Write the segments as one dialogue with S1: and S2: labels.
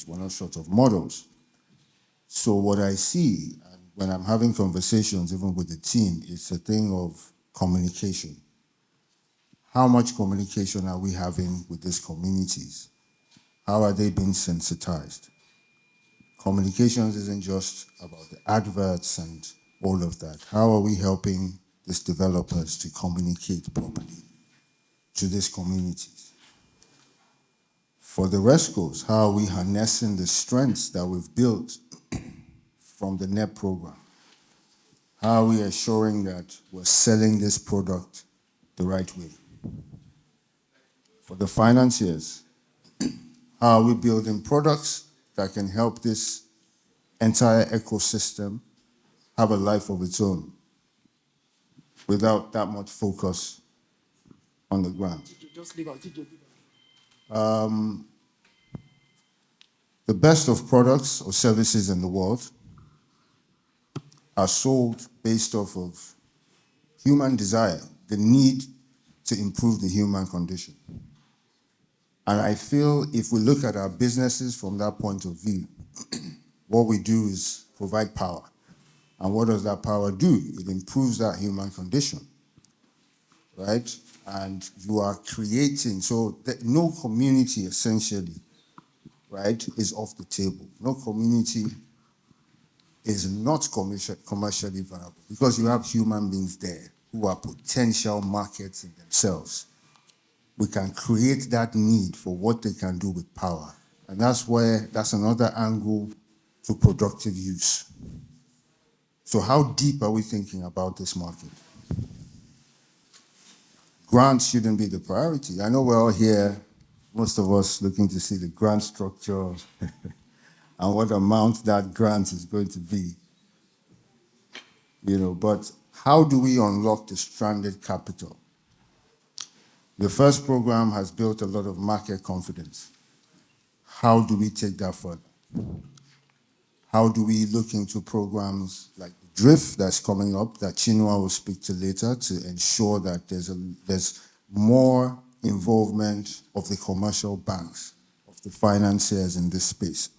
S1: solutions. We're not short of models. So what I see, and when I'm having conversations, even with the team, it's a thing of communication. How much communication are we having with these communities? How are they being sensitized? Communications isn't just about the adverts and all of that. How are we helping these developers to communicate properly to these communities? For the RESCOs, how are we harnessing the strengths that we've built from the NEP program? How are we assuring that we're selling this product the right way? For the financiers, how are we building products that can help this entire ecosystem have a life of its own without that much focus on the grant? The best of products or services in the world are sold based off of human desire, the need to improve the human condition. And I feel if we look at our businesses from that point of view, what we do is provide power. And what does that power do? It improves that human condition, right? And you are creating, so no community essentially, right, is off the table. No community is not commercially viable because you have human beings there who are potential markets in themselves. We can create that need for what they can do with power. And that's another angle to productive use. So how deep are we thinking about this market? Grants shouldn't be the priority. I know we're all here, most of us looking to see the grant structure and what amount that grant is going to be. But how do we unlock the stranded capital? The first program has built a lot of market confidence. How do we take that further? How do we look into programs like the DRIFT that's coming up, that Chinua will speak to later, to ensure that there's more involvement of the commercial banks, of the financiers in this space?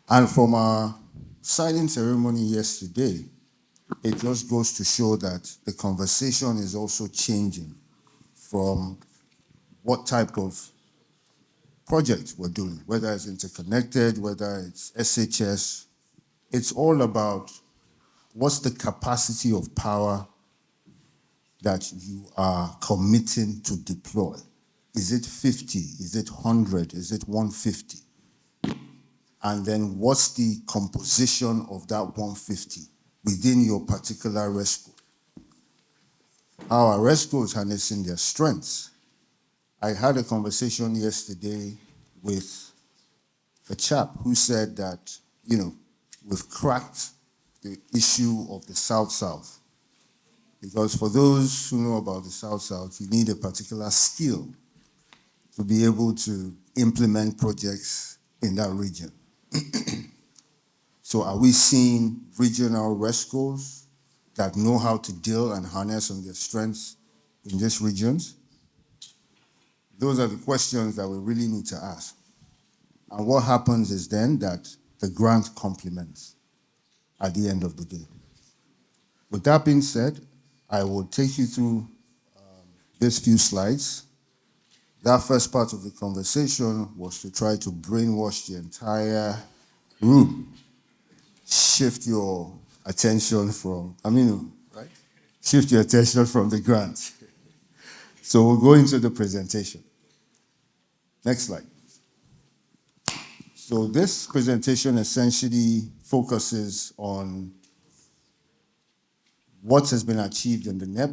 S1: And from our signing ceremony yesterday, it just goes to show that the conversation is also changing from what type of project we're doing, whether it's interconnected, whether it's SHS. It's all about what's the capacity of power that you are committing to deploy. Is it 50? Is it 100? Is it 150? And then what's the composition of that 150 within your particular RESCO? How are RESCOs harnessing their strengths? I had a conversation yesterday with a chap who said that, we've cracked the issue of the South-South. Because for those who know about the South-South, you need a particular skill to be able to implement projects in that region. So are we seeing regional RESCOs that know how to deal and harness on their strengths in these regions? Those are the questions that we really need to ask. And what happens is then that the grant complements at the end of the day. With that being said, I will take you through these few slides. That first part of the conversation was to try to brainwash the entire room. Shift your attention from, right? Shift your attention from the grant. So we'll go into the presentation. Next slide. So this presentation essentially focuses on what has been achieved in the NEP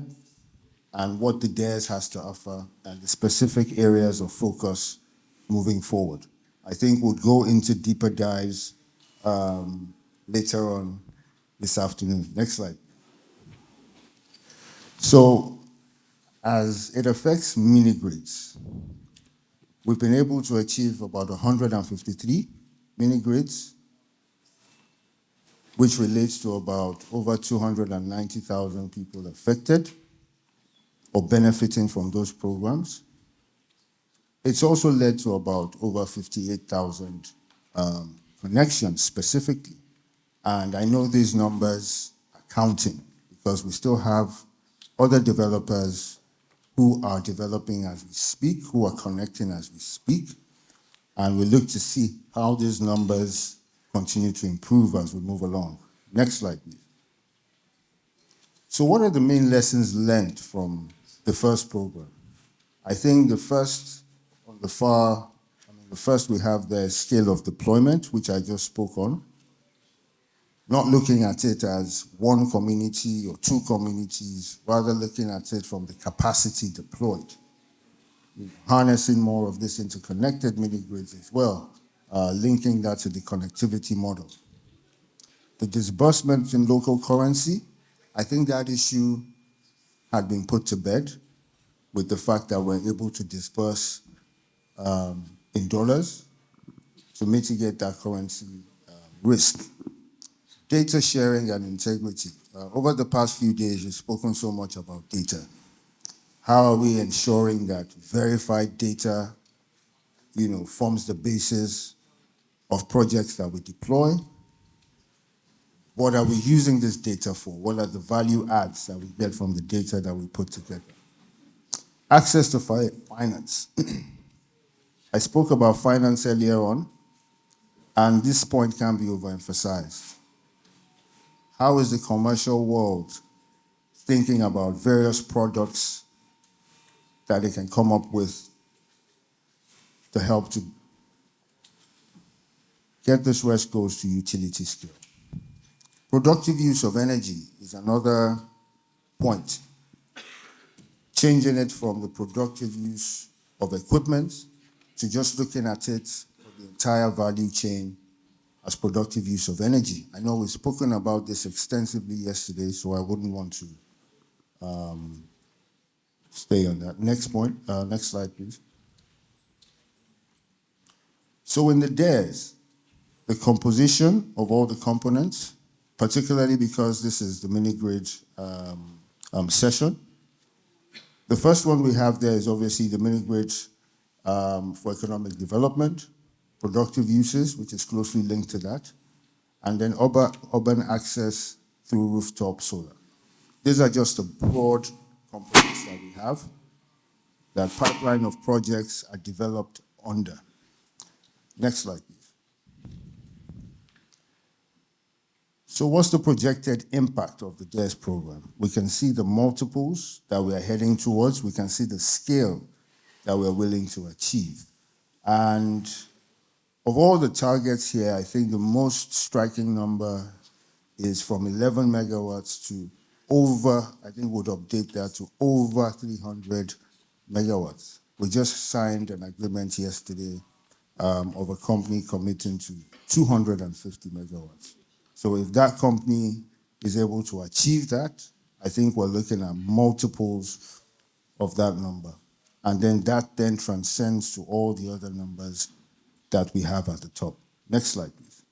S1: and what the DARES has to offer and the specific areas of focus moving forward. I think we'll go into deeper dives later on this afternoon. Next slide. So as it affects mini-grids, we've been able to achieve about 153 mini-grids, which relates to about over 290,000 people affected or benefiting from those programs. It's also led to about over 58,000 connections specifically. And I know these numbers are counting because we still have other developers who are developing as we speak, who are connecting as we speak. And we look to see how these numbers continue to improve as we move along. Next slide, please. So what are the main lessons learned from the first program? I think the first we have the scale of deployment, which I just spoke on. Not looking at it as one community or two communities, rather looking at it from the capacity deployed. Harnessing more of this interconnected mini-grids as well, linking that to the connectivity model. The disbursement in local currency, I think that issue had been put to bed with the fact that we're able to disperse in dollars to mitigate that currency risk. Data sharing and integrity. Over the past few days, we've spoken so much about data. How are we ensuring that verified data, forms the basis of projects that we deploy? What are we using this data for? What are the value adds that we get from the data that we put together? Access to finance. I spoke about finance earlier on, and this point can be overemphasized. How is the commercial world thinking about various products that they can come up with to help to get this West Coast to utility scale? Productive use of energy is another point. Changing it from the productive use of equipment to just looking at it for the entire value chain as productive use of energy. I know we've spoken about this extensively yesterday, so I wouldn't want to stay on that. Next point, next slide, please. So in the DARES, the composition of all the components, particularly because this is the mini-grid session, the first one we have there is obviously the mini-grid for economic development, productive uses, which is closely linked to that, and then urban access through rooftop solar. These are just the broad components that we have, that pipeline of projects are developed under. Next slide, please. So what's the projected impact of the DARES program? We can see the multiples that we are heading towards. We can see the scale that we're willing to achieve. And of all the targets here, I think the most striking number is from 11 megawatts to over, I think we'd update that to over 300 megawatts. We just signed an agreement yesterday of a company committing to 250 megawatts. So if that company is able to achieve that, I think we're looking at multiples of that number. And then that then transcends to all the other numbers that we have at the top. Next slide, please.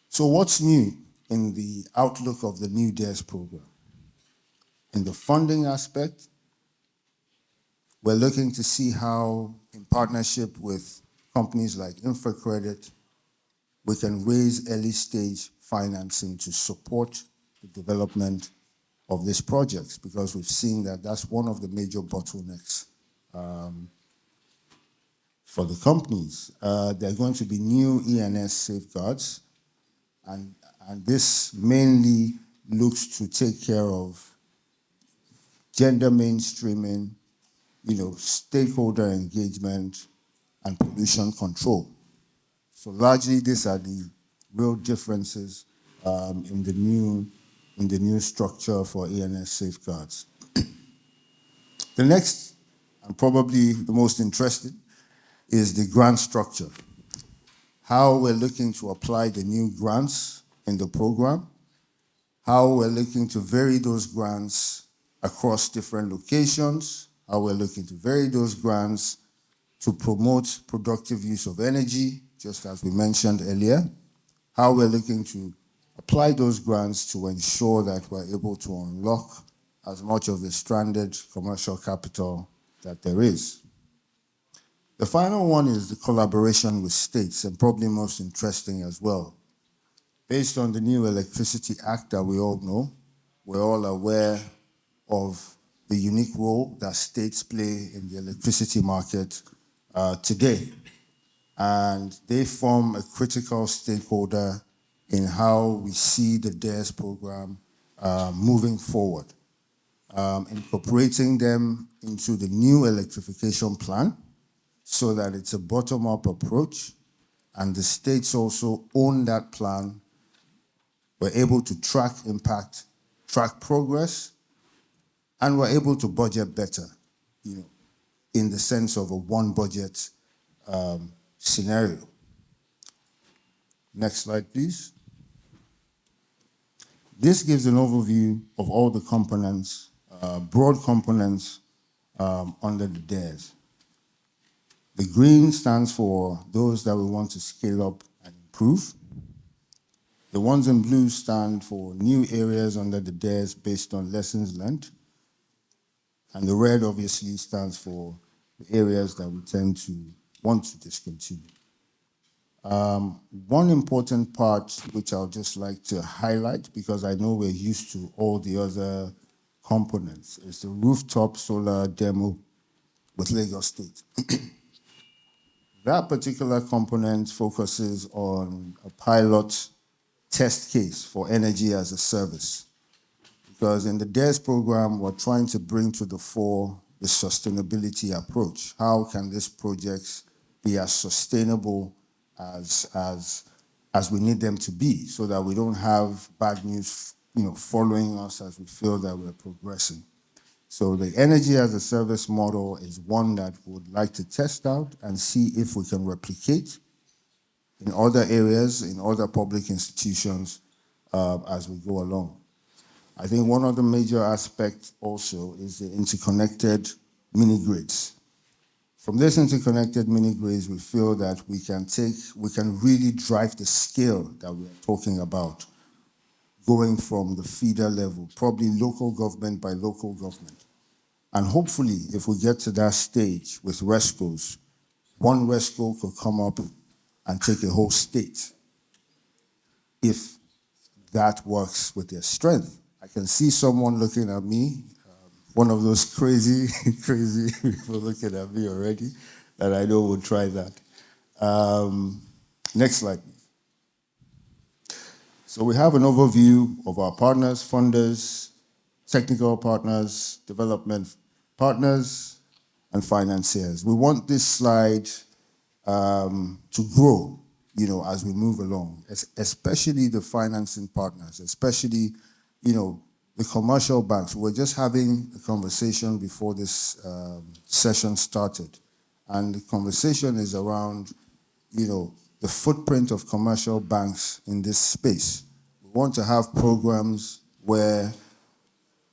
S1: So what's new in the outlook of the new DARES program? In the funding aspect, we're looking to see how, in partnership with companies like InfraCredit, we can raise early-stage financing to support the development of these projects, because we've seen that that's one of the major bottlenecks for the companies. There are going to be new ENS safeguards, and this mainly looks to take care of gender mainstreaming, stakeholder engagement, and pollution control. So largely, these are the real differences in the new structure for ENS safeguards. The next, and probably the most interesting, is the grant structure. How we're looking to apply the new grants in the program, how we're looking to vary those grants across different locations, how we're looking to vary those grants to promote productive use of energy, just as we mentioned earlier, how we're looking to apply those grants to ensure that we're able to unlock as much of the stranded commercial capital that there is. The final one is the collaboration with states, and probably most interesting as well. Based on the new Electricity Act that we all know, we're all aware of the unique role that states play in the electricity market today. And they form a critical stakeholder in how we see the DARES program moving forward, incorporating them into the new electrification plan so that it's a bottom-up approach, and the states also own that plan. We're able to track impact, track progress, and we're able to budget better, in the sense of a one budget scenario. Next slide, please. This gives an overview of all the components, broad components under the DARES. The green stands for those that we want to scale up and improve. The ones in blue stand for new areas under the DARES based on lessons learned. And the red obviously stands for the areas that we tend to want to discontinue. One important part which I'll just like to highlight, because I know we're used to all the other components, is the rooftop solar demo with Lagos State. That particular component focuses on a pilot test case for energy as a service. Because in the DARES program, we're trying to bring to the fore the sustainability approach. How can these projects be as sustainable as we need them to be, so that we don't have bad news, following us as we feel that we're progressing? So the energy as a service model is one that we would like to test out and see if we can replicate in other areas, in other public institutions as we go along. I think one of the major aspects also is the interconnected mini-grids. From this interconnected mini-grids, we feel that we can really drive the scale that we are talking about, going from the feeder level, probably local government by local government. And hopefully, if we get to that stage with RESCOs, one RESCO could come up and take a whole state, if that works with their strength. I can see someone looking at me, one of those crazy people looking at me already, that I know will try that. Next slide. So we have an overview of our partners, funders, technical partners, development partners, and financiers. We want this slide to grow, as we move along, especially the financing partners, especially, the commercial banks. We're just having a conversation before this session started, and the conversation is around, the footprint of commercial banks in this space. We want to have programs where,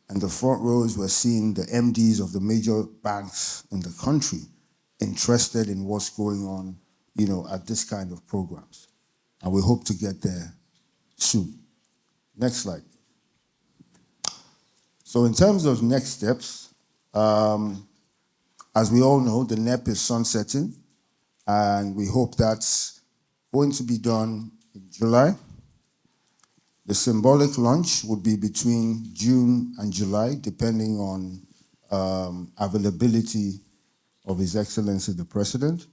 S1: in the front rows, we're seeing the MDs of the major banks in the country interested in what's going on, at this kind of programs. And we hope to get there soon. Next slide. So in terms of next steps, as we all know, the NEP is sunsetting, and we hope that's going to be done in July. The symbolic launch would be between June and July, depending on availability of His Excellency the President.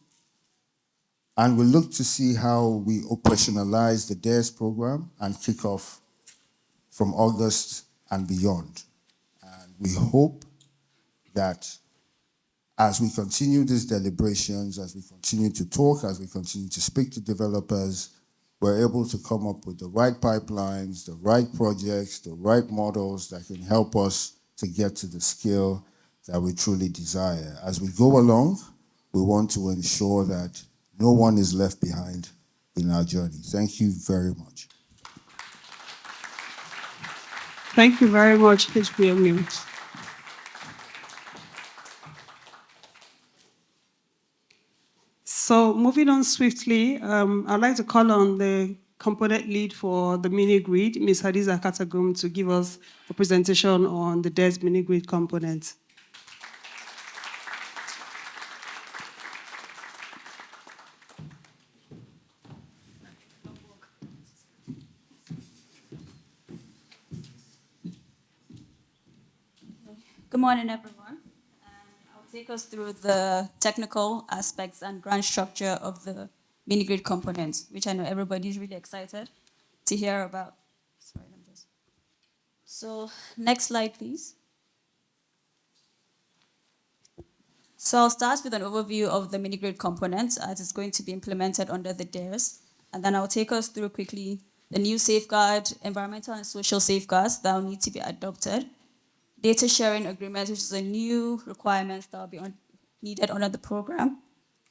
S1: And we'll look to see how we operationalize the DARES program and kick off from August and beyond. And we hope that as we continue these deliberations, as we continue to talk, as we continue to speak to developers, we're able to come up with the right pipelines, the right projects, the right models that can help us to get to the scale that we truly desire. As we go along, we want to ensure that no one is left behind in our journey. Thank you very much.
S2: Thank you very much, HBMU. So moving on swiftly, I'd like to call on the component lead for the mini-grid, Ms. Hadiza Katagum, to give us a presentation on the DARES mini-grid component.
S3: Good morning, everyone. I'll take us through the technical aspects and grant structure of the mini-grid components, which I know everybody's really excited to hear about. Sorry, So next slide, please. So I'll start with an overview of the mini-grid components as it's going to be implemented under the DARES. And then I'll take us through quickly the new safeguard, environmental and social safeguards that will need to be adopted, data sharing agreement, which is a new requirement that will be needed under the program,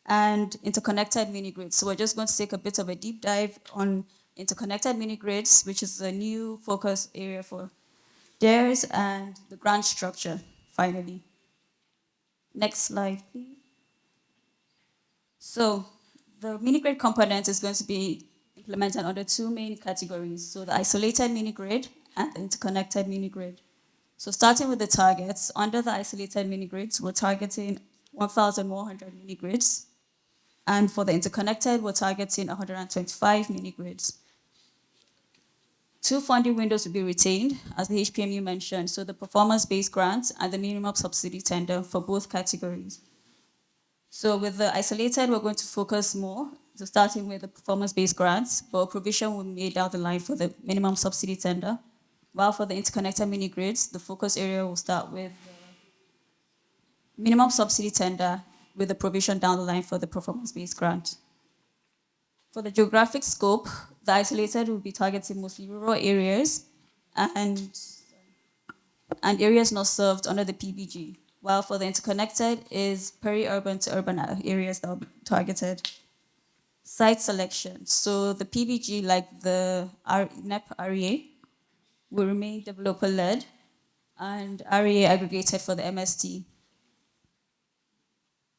S3: and interconnected mini-grids. So we're just going to take a bit of a deep dive on interconnected mini-grids, which is a new focus area for DARES, and the grant structure, finally. Next slide, please. So the mini-grid component is going to be implemented under two main categories. So the isolated mini-grid and the interconnected mini-grid. So starting with the targets, under the isolated mini-grids, we're targeting 1,100 mini-grids. And for the interconnected, we're targeting 125 mini-grids. Two funding windows will be retained, as the HPMU mentioned, so the performance-based grant and the minimum subsidy tender for both categories. So with the isolated, we're going to focus more, so starting with the performance-based grants, but a provision will be made down the line for the minimum subsidy tender. While for the interconnected mini-grids, the focus area will start with the minimum subsidy tender with the provision down the line for the performance-based grant. For the geographic scope, the isolated will be targeting mostly rural areas and areas not served under the PBG, while for the interconnected is peri-urban to urban areas that will be targeted. Site selection. So the PBG, like the NEP REA, will remain developer-led and REA aggregated for the MST.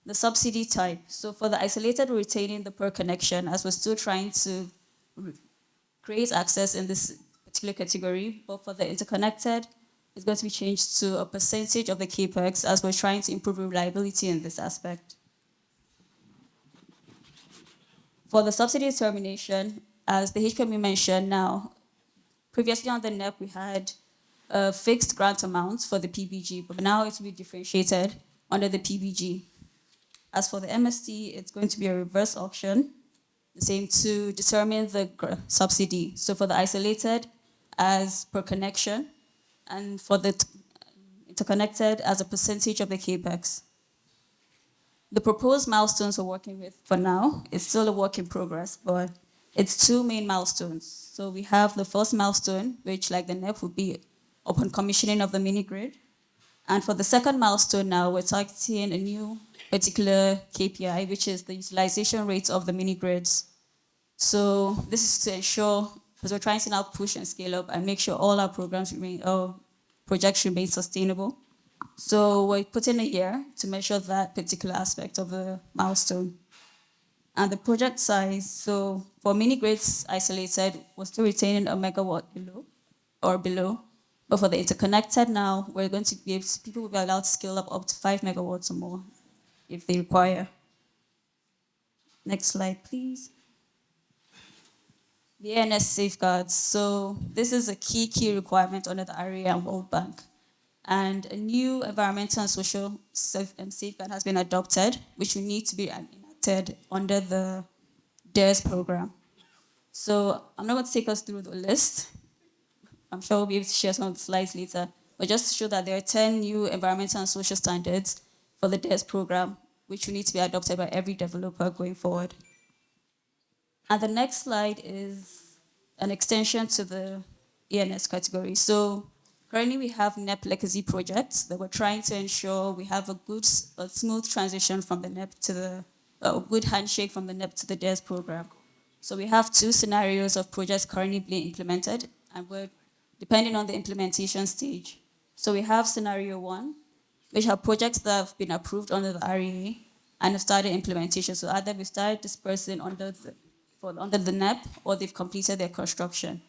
S3: The subsidy type. So for the isolated, we're retaining the per connection as we're still trying to create access in this particular category. But for the interconnected, it's going to be changed to a percentage of the capex as we're trying to improve reliability in this aspect. For the subsidy determination, as the HPMU mentioned now, previously on the NEP, we had a fixed grant amount for the PBG, but now it will be differentiated under the PBG. As for the MST, it's going to be a reverse auction, the same to determine the subsidy. So for the isolated, as per connection, and for the interconnected, as a percentage of the capex. The proposed milestones we're working with for now is still a work in progress, but it's two main milestones. So we have the first milestone, which, like the NEP, would be upon commissioning of the mini-grid. And for the second milestone now, we're targeting a new particular KPI, which is the utilization rate of the mini-grids. So this is to ensure, because we're trying to now push and scale up and make sure all our programs remain, projects remain sustainable. So we're putting a year to measure that particular aspect of the milestone. And the project size, so for mini-grids isolated, we're still retaining a megawatt below. But for the interconnected now, we're going to be able to, people will be allowed to scale up to 5 megawatts or more if they require. Next slide, please. The ANS safeguards. So this is a key requirement under the REA and World Bank. And a new environmental and social safeguard has been adopted, which will need to be enacted under the DARES program. So I'm not going to take us through the list. I'm sure we'll be able to share some of the slides later. But just to show that there are 10 new environmental and social standards for the DARES program, which will need to be adopted by every developer going forward. And the next slide is an extension to the ENS category. So currently we have NEP legacy projects that we're trying to ensure we have a smooth transition from the NEP to a good handshake from the NEP to the DARES program. So we have two scenarios of projects currently being implemented, and we're depending on the implementation stage. So we have scenario one, which are projects that have been approved under the REA and have started implementation. So either we started dispersing under the NEP or they've completed their construction.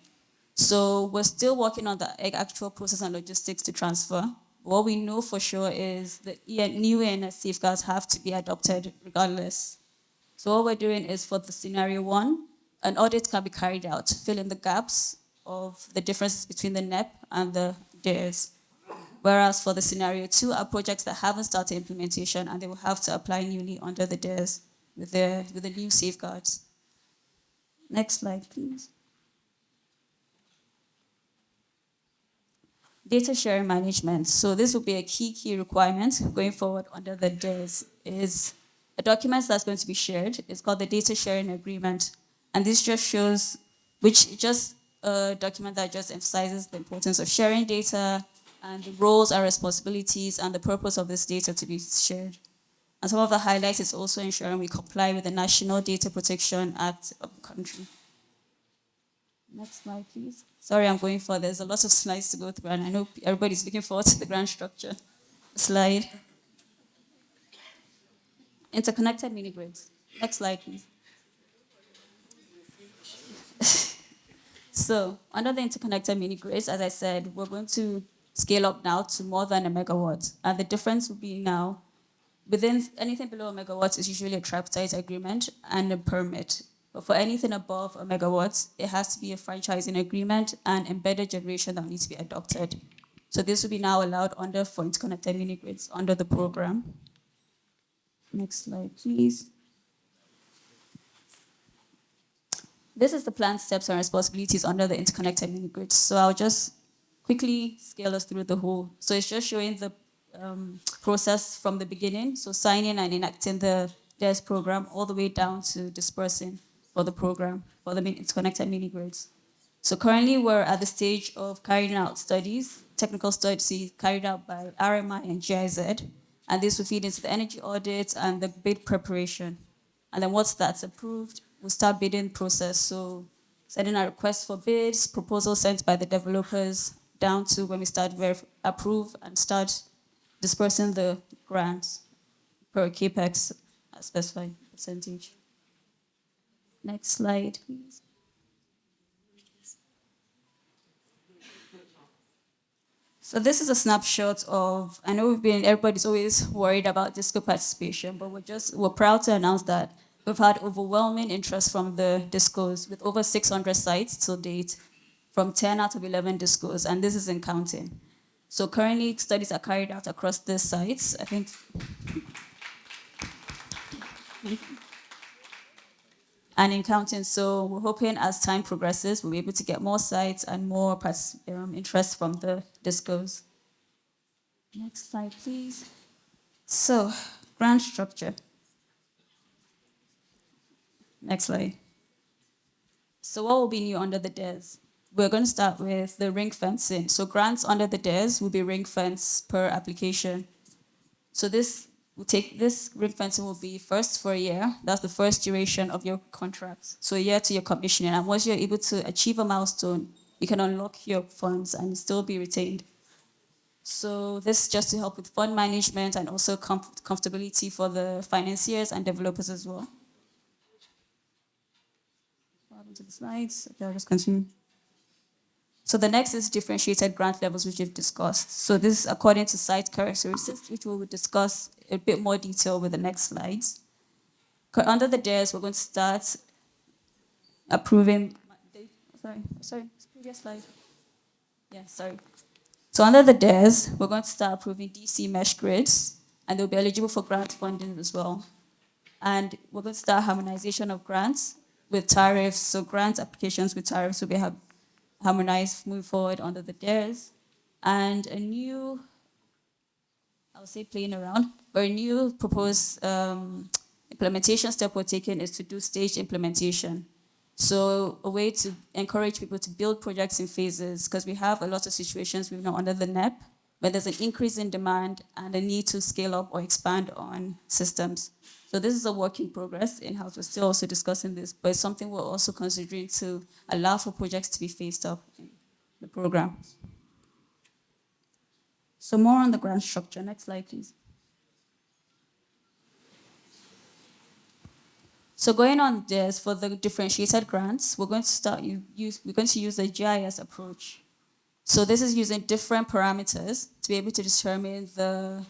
S3: So we're still working on the actual process and logistics to transfer. What we know for sure is the new ENS safeguards have to be adopted regardless. So what we're doing is for the scenario one, an audit can be carried out to fill in the gaps of the differences between the NEP and the DARES. Whereas for the scenario 2 are projects that haven't started implementation and they will have to apply newly under the DARES with the new safeguards. Next slide, please. Data sharing management. So this will be a key requirement going forward under the DARES is a document that's going to be shared. It's called the Data Sharing Agreement. And this just shows, a document that just emphasizes the importance of sharing data and the roles and responsibilities and the purpose of this data to be shared. And some of the highlights is also ensuring we comply with the National Data Protection Act of the country. Next slide, please. Sorry, I'm going for, there's a lot of slides to go through, and I know everybody's looking forward to the grant structure. Slide. Interconnected mini-grids. Next slide, please. So, under the interconnected mini-grids, as I said, we're going to scale up now to more than a megawatt. And the difference will be now, within anything below a megawatt is usually a tripartite agreement and a permit. But for anything above a megawatt, it has to be a franchising agreement and embedded generation that needs to be adopted. So this will be now allowed for interconnected mini-grids under the program. Next slide, please. This is the planned steps and responsibilities under the interconnected mini-grids. So I'll just quickly scale us through the whole. So it's just showing the process from the beginning, so signing and enacting the DARES program all the way down to dispersing for the program, for the interconnected mini-grids. So currently we're at the stage of carrying out studies, technical studies carried out by RMI and GIZ, and this will feed into the energy audit and the bid preparation. And then once that's approved, we'll start bidding process. So sending a request for bids, proposals sent by the developers, down to when we start approve and start dispersing the grants per capex at specified percentage. Next slide, please. So this is a snapshot of, I know everybody's always worried about disco participation, but we're proud to announce that we've had overwhelming interest from the discos with over 600 sites till date from 10 out of 11 discos, and this is in counting. So currently studies are carried out across these sites, I think. And in counting, so we're hoping as time progresses, we'll be able to get more sites and more interest from the discos. Next slide, please. So, grant structure. Next slide. So what will be new under the DARES? We're going to start with the ring fencing. So grants under the DARES will be ring fence per application. So this ring fencing will be first for a year. That's the first duration of your contract. So a year to your commissioning. And once you're able to achieve a milestone, you can unlock your funds and still be retained. So this is just to help with fund management and also comfortability for the financiers and developers as well. What happened to the slides? Okay, I'll just continue. So the next is differentiated grant levels, which we've discussed. So this is according to site characteristics, which we will discuss in a bit more detail with the next slides. Under the DARES, we're going to start approving. Sorry, previous slide. Yeah, sorry. So under the DARES, we're going to start approving DC mesh grids, and they'll be eligible for grant funding as well. And we're going to start harmonization of grants with tariffs. So grant applications with tariffs will be harmonized moving forward under the DARES. And a new, I'll say playing around, but a new proposed implementation step we're taking is to do staged implementation. So a way to encourage people to build projects in phases, because we have a lot of situations we've known under the NEP, where there's an increase in demand and a need to scale up or expand on systems. So this is a work in progress in-house. We're still also discussing this, but it's something we're also considering to allow for projects to be phased up in the program. So more on the grant structure. Next slide, please. So going on this, for the differentiated grants, we're going to use the GIS approach. So this is using different parameters to be able to determine the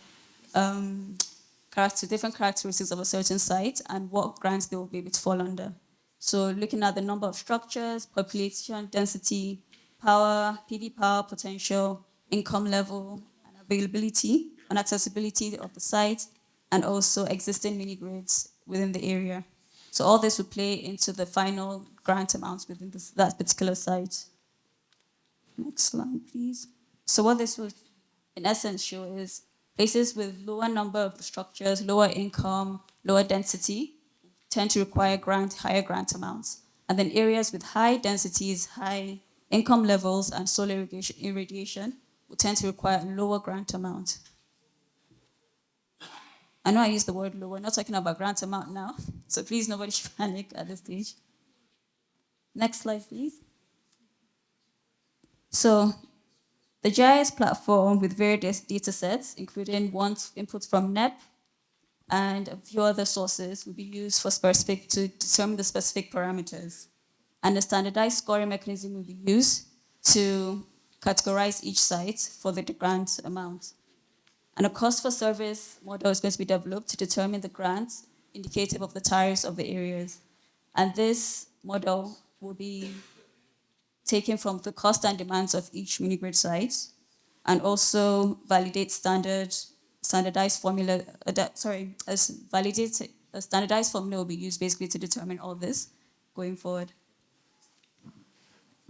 S3: different characteristics of a certain site and what grants they will be able to fall under. So looking at the number of structures, population density, power, PV power potential, income level, and availability, on accessibility of the site, and also existing mini grids within the area. So all this would play into the final grant amounts within that particular site. Next slide, please. So what this would, in essence, show is places with lower number of structures, lower income, lower density, tend to require higher grant amounts. And then areas with high densities, high income levels, and solar irradiation will tend to require a lower grant amount. I know I use the word low. We're not talking about grant amount now, so please nobody should panic at this stage. Next slide, please. So the GIS platform with various data sets, including input from NEP and a few other sources, will be used to determine the specific parameters. And a standardized scoring mechanism will be used to categorize each site for the grant amount. And a cost for service model is going to be developed to determine the grants indicative of the tariffs of the areas. And this model will be taken from the cost and demands of each mini-grid site, and also validate standardized formula, a standardized formula will be used basically to determine all this going forward.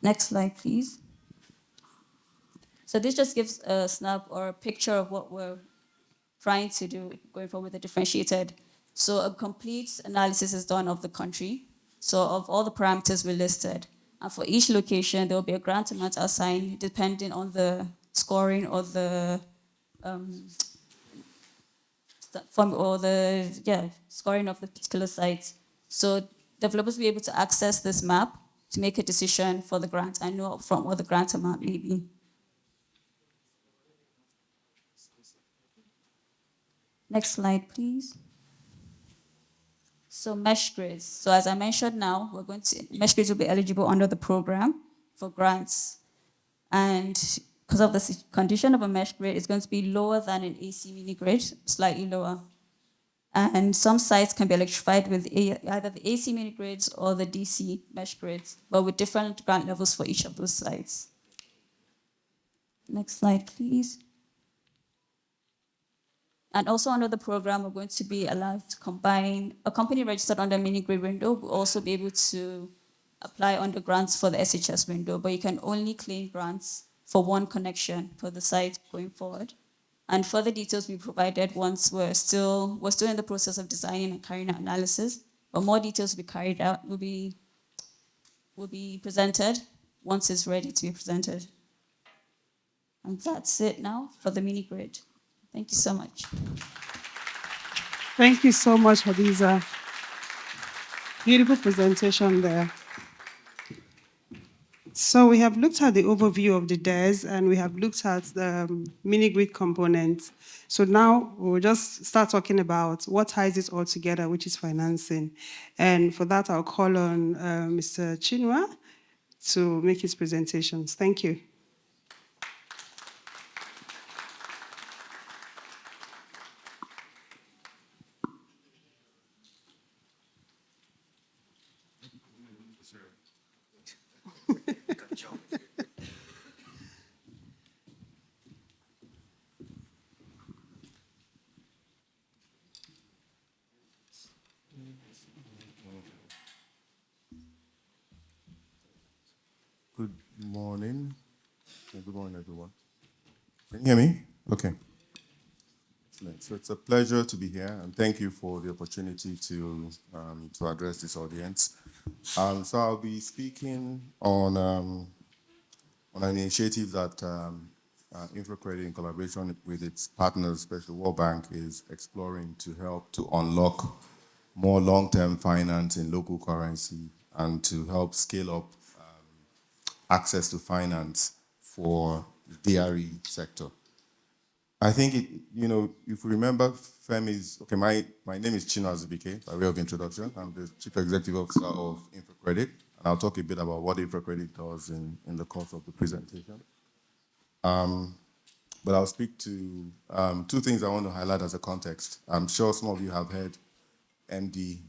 S3: Next slide, please. So this just gives a snap or a picture of what we're trying to do going forward with the differentiated. So a complete analysis is done of the country, so of all the parameters we listed. And for each location, there will be a grant amount assigned depending on the scoring or the scoring of the particular site. So developers will be able to access this map to make a decision for the grant and know upfront what the grant amount may be. Next slide, please. So mesh grids. So as I mentioned now, mesh grids will be eligible under the program for grants. And because of the condition of a mesh grid, it's going to be lower than an AC mini grid, slightly lower. And some sites can be electrified with either the AC mini grids or the DC mesh grids, but with different grant levels for each of those sites. Next slide, please. And also under the program, we're going to be allowed to combine, a company registered under mini grid window will also be able to apply under grants for the SHS window, but you can only claim grants for one connection for the site going forward. And further details will be provided once we're still in the process of designing and carrying out analysis, but more details will be presented once it's ready to be presented. And that's it now for the mini grid. Thank you so much.
S2: Thank you so much, Hadiza. Beautiful presentation there. So we have looked at the overview of the DARES, and we have looked at the mini-grid components. So now we'll just start talking about what ties it all together, which is financing. And for that, I'll call on Mr. Chinua to make his presentations. Thank you.
S1: Good morning. Good morning, everyone. Can you hear me? Okay. Excellent. So it's a pleasure to be here, and thank you for the opportunity to address this audience. So I'll be speaking on an initiative that InfraCredit, in collaboration with its partners, especially World Bank, is exploring to help to unlock more long-term finance in local currency and to help scale up access to finance for the DRE sector. I think, if you remember Femi's, my name is Chinua Azubike, by way of introduction. I'm the Chief Executive Officer of InfraCredit, and I'll talk a bit about what InfraCredit does in the course of the presentation. But I'll speak to two things I want to highlight as a context. I'm sure some of you have heard MD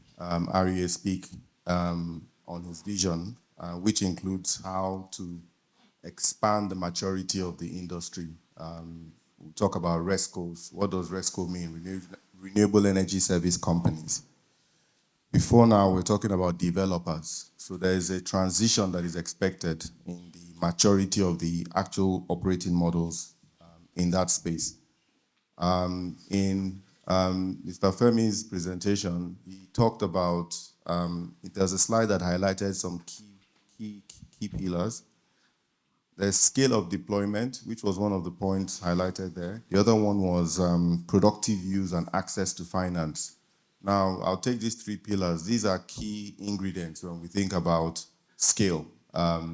S1: Arie speak on his vision, which includes how to expand the maturity of the industry We'll talk about RESCOs. What does RESCO mean? Renewable Energy Service Companies. Before now, we're talking about developers. So there is a transition that is expected in the maturity of the actual operating models in that space. In Mr. Femi's presentation, he talked about, there's a slide that highlighted some key pillars. There's scale of deployment, which was one of the points highlighted there. The other one was productive use and access to finance. Now, I'll take these three pillars. These are key ingredients when we think about scale.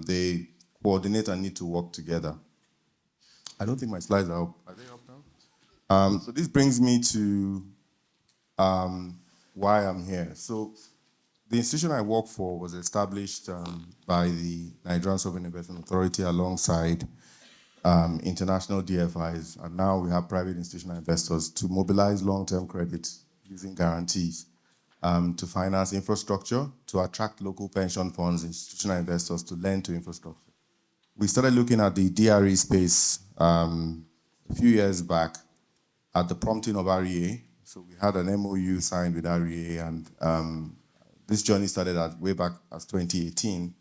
S1: They coordinate and need to work together. I don't think my slides are up. Are they up now? So this brings me to why I'm here. So the institution I work for was established by the Nigerian Sovereign Investment Authority alongside international DFIs, and now we have private institutional investors to mobilize long-term credit using guarantees to finance infrastructure, to attract local pension funds, institutional investors to lend to infrastructure. We started looking at the DRE space a few years back at the prompting of REA. So we had an MOU signed with REA, and this journey started way back as 2018,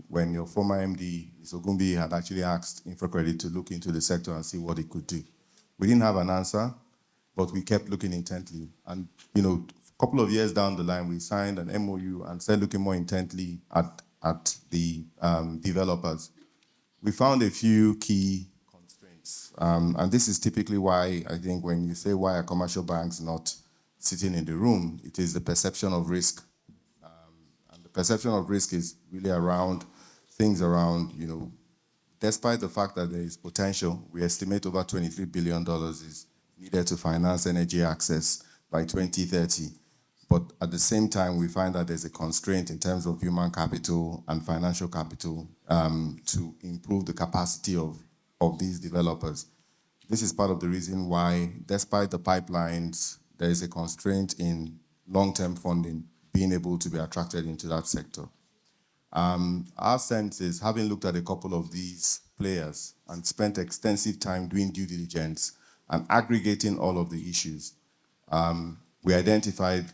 S1: when your former MD, Mr. Ogumbi, had actually asked InfraCredit to look into the sector and see what it could do. We didn't have an answer, but we kept looking intently. And a couple of years down the line, we signed an MOU and started looking more intently at the developers. We found a few key constraints. And this is typically why I think when you say why are commercial banks not sitting in the room, it is the perception of risk. And the perception of risk is really around things around, despite the fact that there is potential, we estimate over $23 billion is needed to finance energy access by 2030. But at the same time, we find that there's a constraint in terms of human capital and financial capital to improve the capacity of these developers. This is part of the reason why, despite the pipelines, there is a constraint in long-term funding being able to be attracted into that sector. Our sense is, having looked at a couple of these players and spent extensive time doing due diligence and aggregating all of the issues, we identified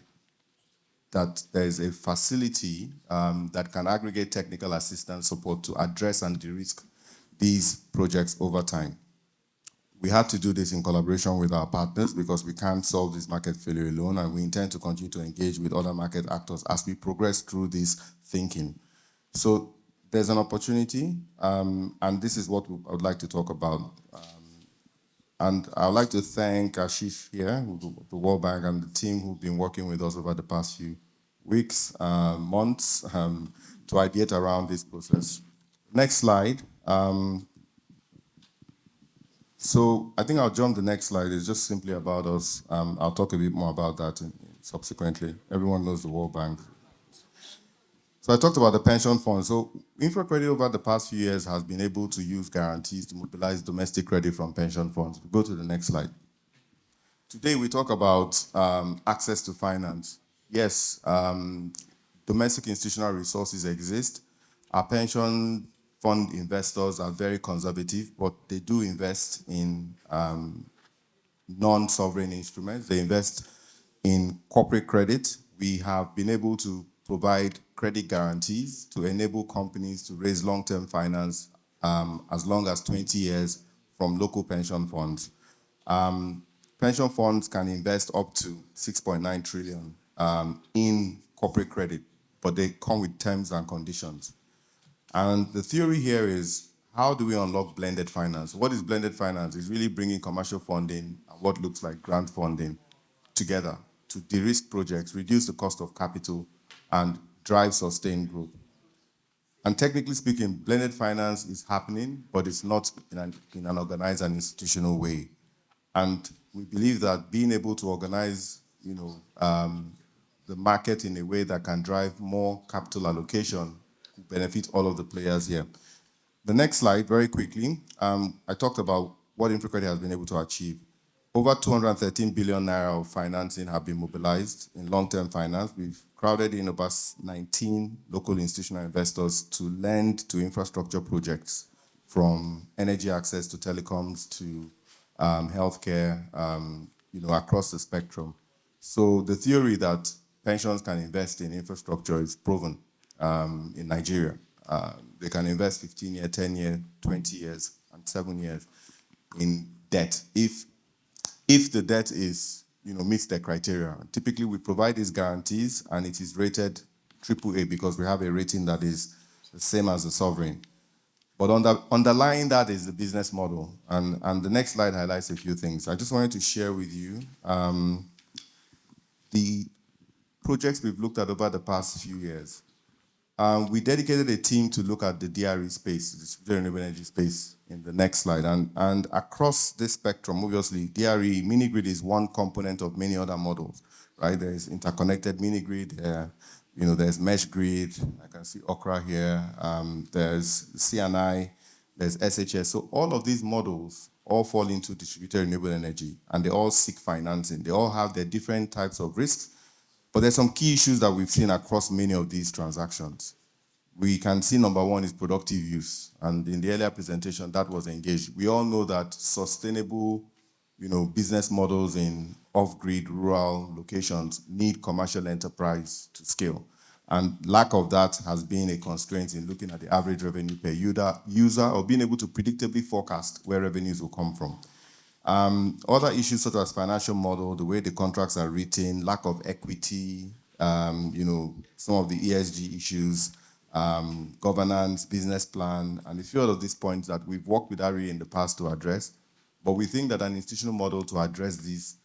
S1: that there is a facility that can aggregate technical assistance support to address and de-risk these projects over time. We had to do this in collaboration with our partners because we can't solve this market failure alone, and we intend to continue to engage with other market actors as we progress through this thinking. So there's an opportunity, and this is what I would like to talk about. And I would like to thank Ashish here, the World Bank, and the team who've been working with us over the past few weeks, months, to ideate around this process. Next slide. So I think I'll jump the next slide. It's just simply about us. I'll talk a bit more about that subsequently. Everyone knows the World Bank. So I talked about the pension fund. So InfraCredit over the past few years has been able to use guarantees to mobilize domestic credit from pension funds. Go to the next slide. Today we talk about access to finance. Yes, domestic institutional resources exist. Our pension fund investors are very conservative, but they do invest in non-sovereign instruments. They invest in corporate credit. We have been able to provide credit guarantees to enable companies to raise long-term finance as long as 20 years from local pension funds. Pension funds can invest up to 6.9 trillion in corporate credit, but they come with terms and conditions. And the theory here is, how do we unlock blended finance? What is blended finance? It's really bringing commercial funding and what looks like grant funding together to de-risk projects, reduce the cost of capital, and drive sustained growth. And technically speaking, blended finance is happening, but it's not in an organized and institutional way. And we believe that being able to organize, the market in a way that can drive more capital allocation will benefit all of the players here. The next slide, very quickly, I talked about what InfraCredit has been able to achieve. Over 213 billion naira of financing have been mobilized in long-term finance. We've crowded in about 19 local institutional investors to lend to infrastructure projects, from energy access to telecoms to
S4: healthcare, across the spectrum. So the theory that pensions can invest in infrastructure is proven in Nigeria. They can invest 15 years, 10 years, 20 years, and 7 years in debt if the debt is, meets the criteria. Typically, we provide these guarantees, and it is rated AAA because we have a rating that is the same as the sovereign. But underlying that is the business model. And the next slide highlights a few things. I just wanted to share with you the projects we've looked at over the past few years. We dedicated a team to look at the DRE space, the distributed renewable energy space, in the next slide. And across this spectrum, obviously, DRE, mini-grid is one component of many other models, right? There's interconnected mini-grid, there's mesh grid, I can see Okra here, there's CNI, there's SHS. So all of these models all fall into distributed renewable energy, and they all seek financing. They all have their different types of risks, but there's some key issues that we've seen across many of these transactions. We can see number one is productive use, and in the earlier presentation, that was engaged. We all know that sustainable, business models in off-grid rural locations need commercial enterprise to scale. And lack of that has been a constraint in looking at the average revenue per user or being able to predictably forecast where revenues will come from. Other issues such as financial model, the way the contracts are written, lack of equity, some of the ESG issues, governance, business plan, and a few of these points that we've worked with RE in the past to address. But we think that an institutional model to address these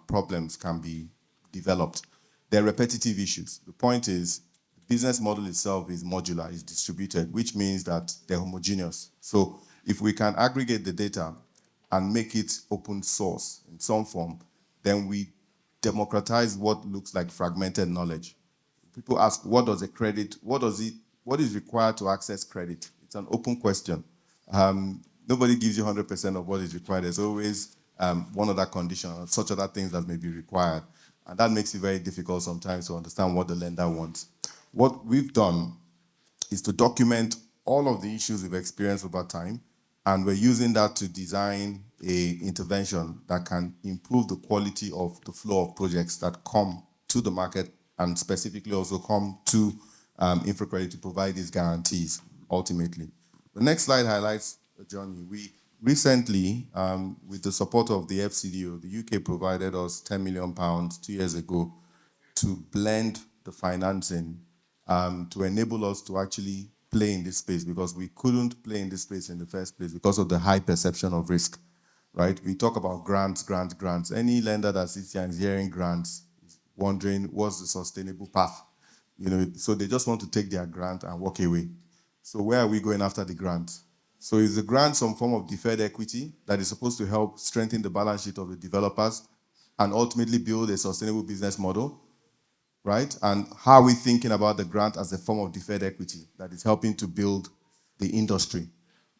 S4: problems can be developed. They're repetitive issues. The point is, the business model itself is modular, is distributed, which means that they're homogeneous. So if we can aggregate the data and make it open source in some form, then we democratize what looks like fragmented knowledge. People ask, what is required to access credit? It's an open question. Nobody gives you 100% of what is required. There's always one other condition or such other things that may be required. And that makes it very difficult sometimes to understand what the lender wants. What we've done is to document all of the issues we've experienced over time, and we're using that to design an intervention that can improve the quality of the flow of projects that come to the market and specifically also come to InfraCredit to provide these guarantees, ultimately. The next slide highlights the journey. We recently, with the support of the FCDO, the UK provided us £10 million 2 years ago to blend the financing to enable us to actually play in this space, because we couldn't play in this space in the first place because of the high perception of risk, right? We talk about grants. Any lender that sits here and is hearing grants is wondering what's the sustainable path, so they just want to take their grant and walk away. So where are we going after the grant? So is the grant some form of deferred equity that is supposed to help strengthen the balance sheet of the developers and ultimately build a sustainable business model? Right? And how are we thinking about the grant as a form of deferred equity that is helping to build the industry?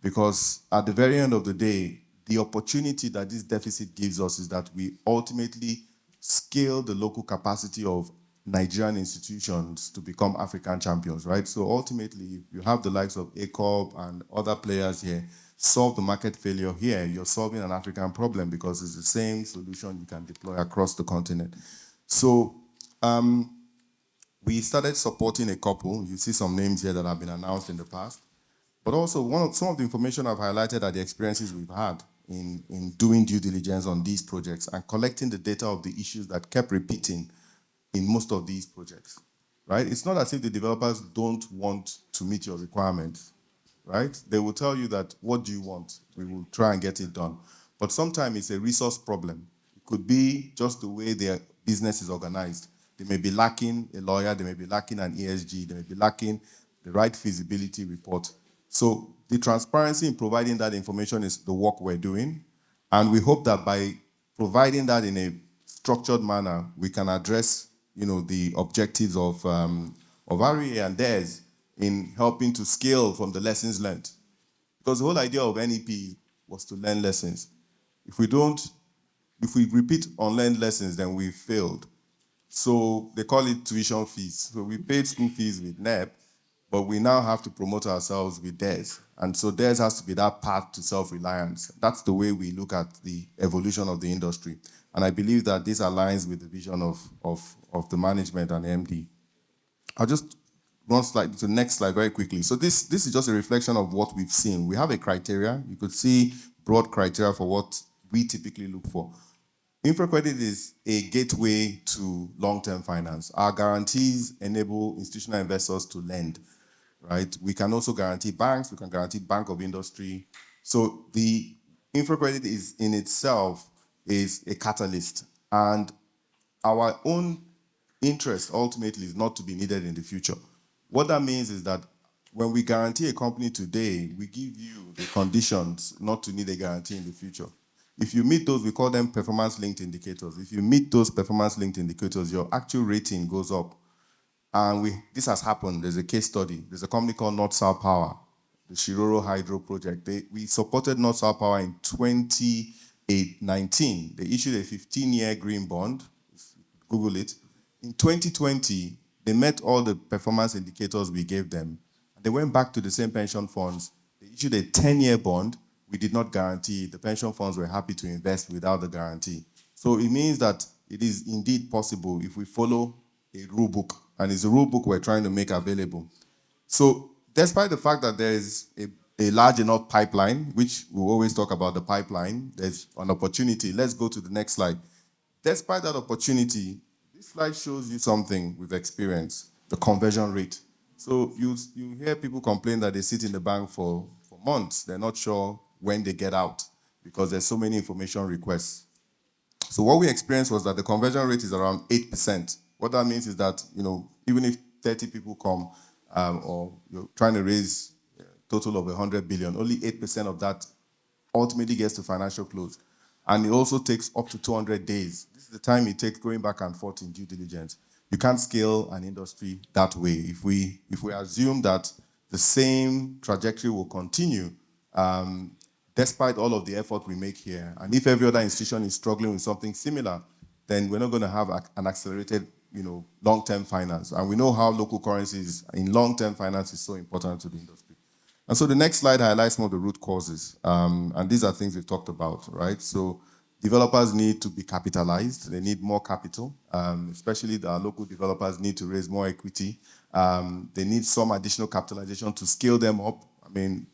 S4: Because at the very end of the day, the opportunity that this deficit gives us is that we ultimately scale the local capacity of Nigerian institutions to become African champions, right? So ultimately, you have the likes of ACOB and other players here solve the market failure here. You're solving an African problem because it's the same solution you can deploy across the continent. So we started supporting a couple. You see some names here that have been announced in the past. But also, some of the information I've highlighted are the experiences we've had in doing due diligence on these projects and collecting the data of the issues that kept repeating in most of these projects, right? It's not as if the developers don't want to meet your requirements, right? They will tell you that, what do you want? We will try and get it done. But sometimes it's a resource problem. It could be just the way their business is organized. They may be lacking a lawyer, they may be lacking an ESG, they may be lacking the right feasibility report. So the transparency in providing that information is the work we're doing. And we hope that by providing that in a structured manner, we can address, the objectives of REA and DARES in helping to scale from the lessons learned. Because the whole idea of NEP was to learn lessons. If we repeat unlearned lessons, then we've failed. So they call it tuition fees. So we paid school fees with NEP, but we now have to promote ourselves with DARES. And so DARES has to be that path to self-reliance. That's the way we look at the evolution of the industry. And I believe that this aligns with the vision of the management and MD. I'll just run slide to the next slide very quickly. So this is just a reflection of what we've seen. We have a criteria. You could see broad criteria for what we typically look for. Infracredit is a gateway to long-term finance. Our guarantees enable institutional investors to lend, right? We can also guarantee banks. We can guarantee Bank of Industry. So the Infracredit is in itself is a catalyst. And our own interest ultimately is not to be needed in the future. What that means is that when we guarantee a company today, we give you the conditions not to need a guarantee in the future. If you meet those, we call them performance-linked indicators. If you meet those performance-linked indicators, your actual rating goes up. And this has happened. There's a case study. There's a company called North South Power, the Shiroro Hydro project. We supported North South Power in 2019. They issued a 15-year green bond. Google it. In 2020, they met all the performance indicators we gave them. They went back to the same pension funds. They issued a 10-year bond. We did not guarantee. The pension funds were happy to invest without the guarantee. So it means that it is indeed possible if we follow a rule book, and it's a rule book we're trying to make available. So despite the fact that there is a large enough pipeline, which we always talk about the pipeline, there's an opportunity. Let's go to the next slide. Despite that opportunity, this slide shows you something we've experienced, the conversion rate. So you hear people complain that they sit in the bank for months. They're not sure when they get out because there's so many information requests. So what we experienced was that the conversion rate is around 8%. What that means is that, even if 30 people come or you're trying to raise a total of 100 billion, only 8% of that ultimately gets to financial close. And it also takes up to 200 days. This is the time it takes going back and forth in due diligence. You can't scale an industry that way. If we assume that the same trajectory will continue, despite all of the effort we make here, and if every other institution is struggling with something similar, then we're not going to have an accelerated, long-term finance. And we know how local currencies in long-term finance is so important to the industry. And so the next slide highlights some of the root causes. And these are things we've talked about, right? So developers need to be capitalized. They need more capital, especially our local developers need to raise more equity. They need some additional capitalization to scale them up. I mean,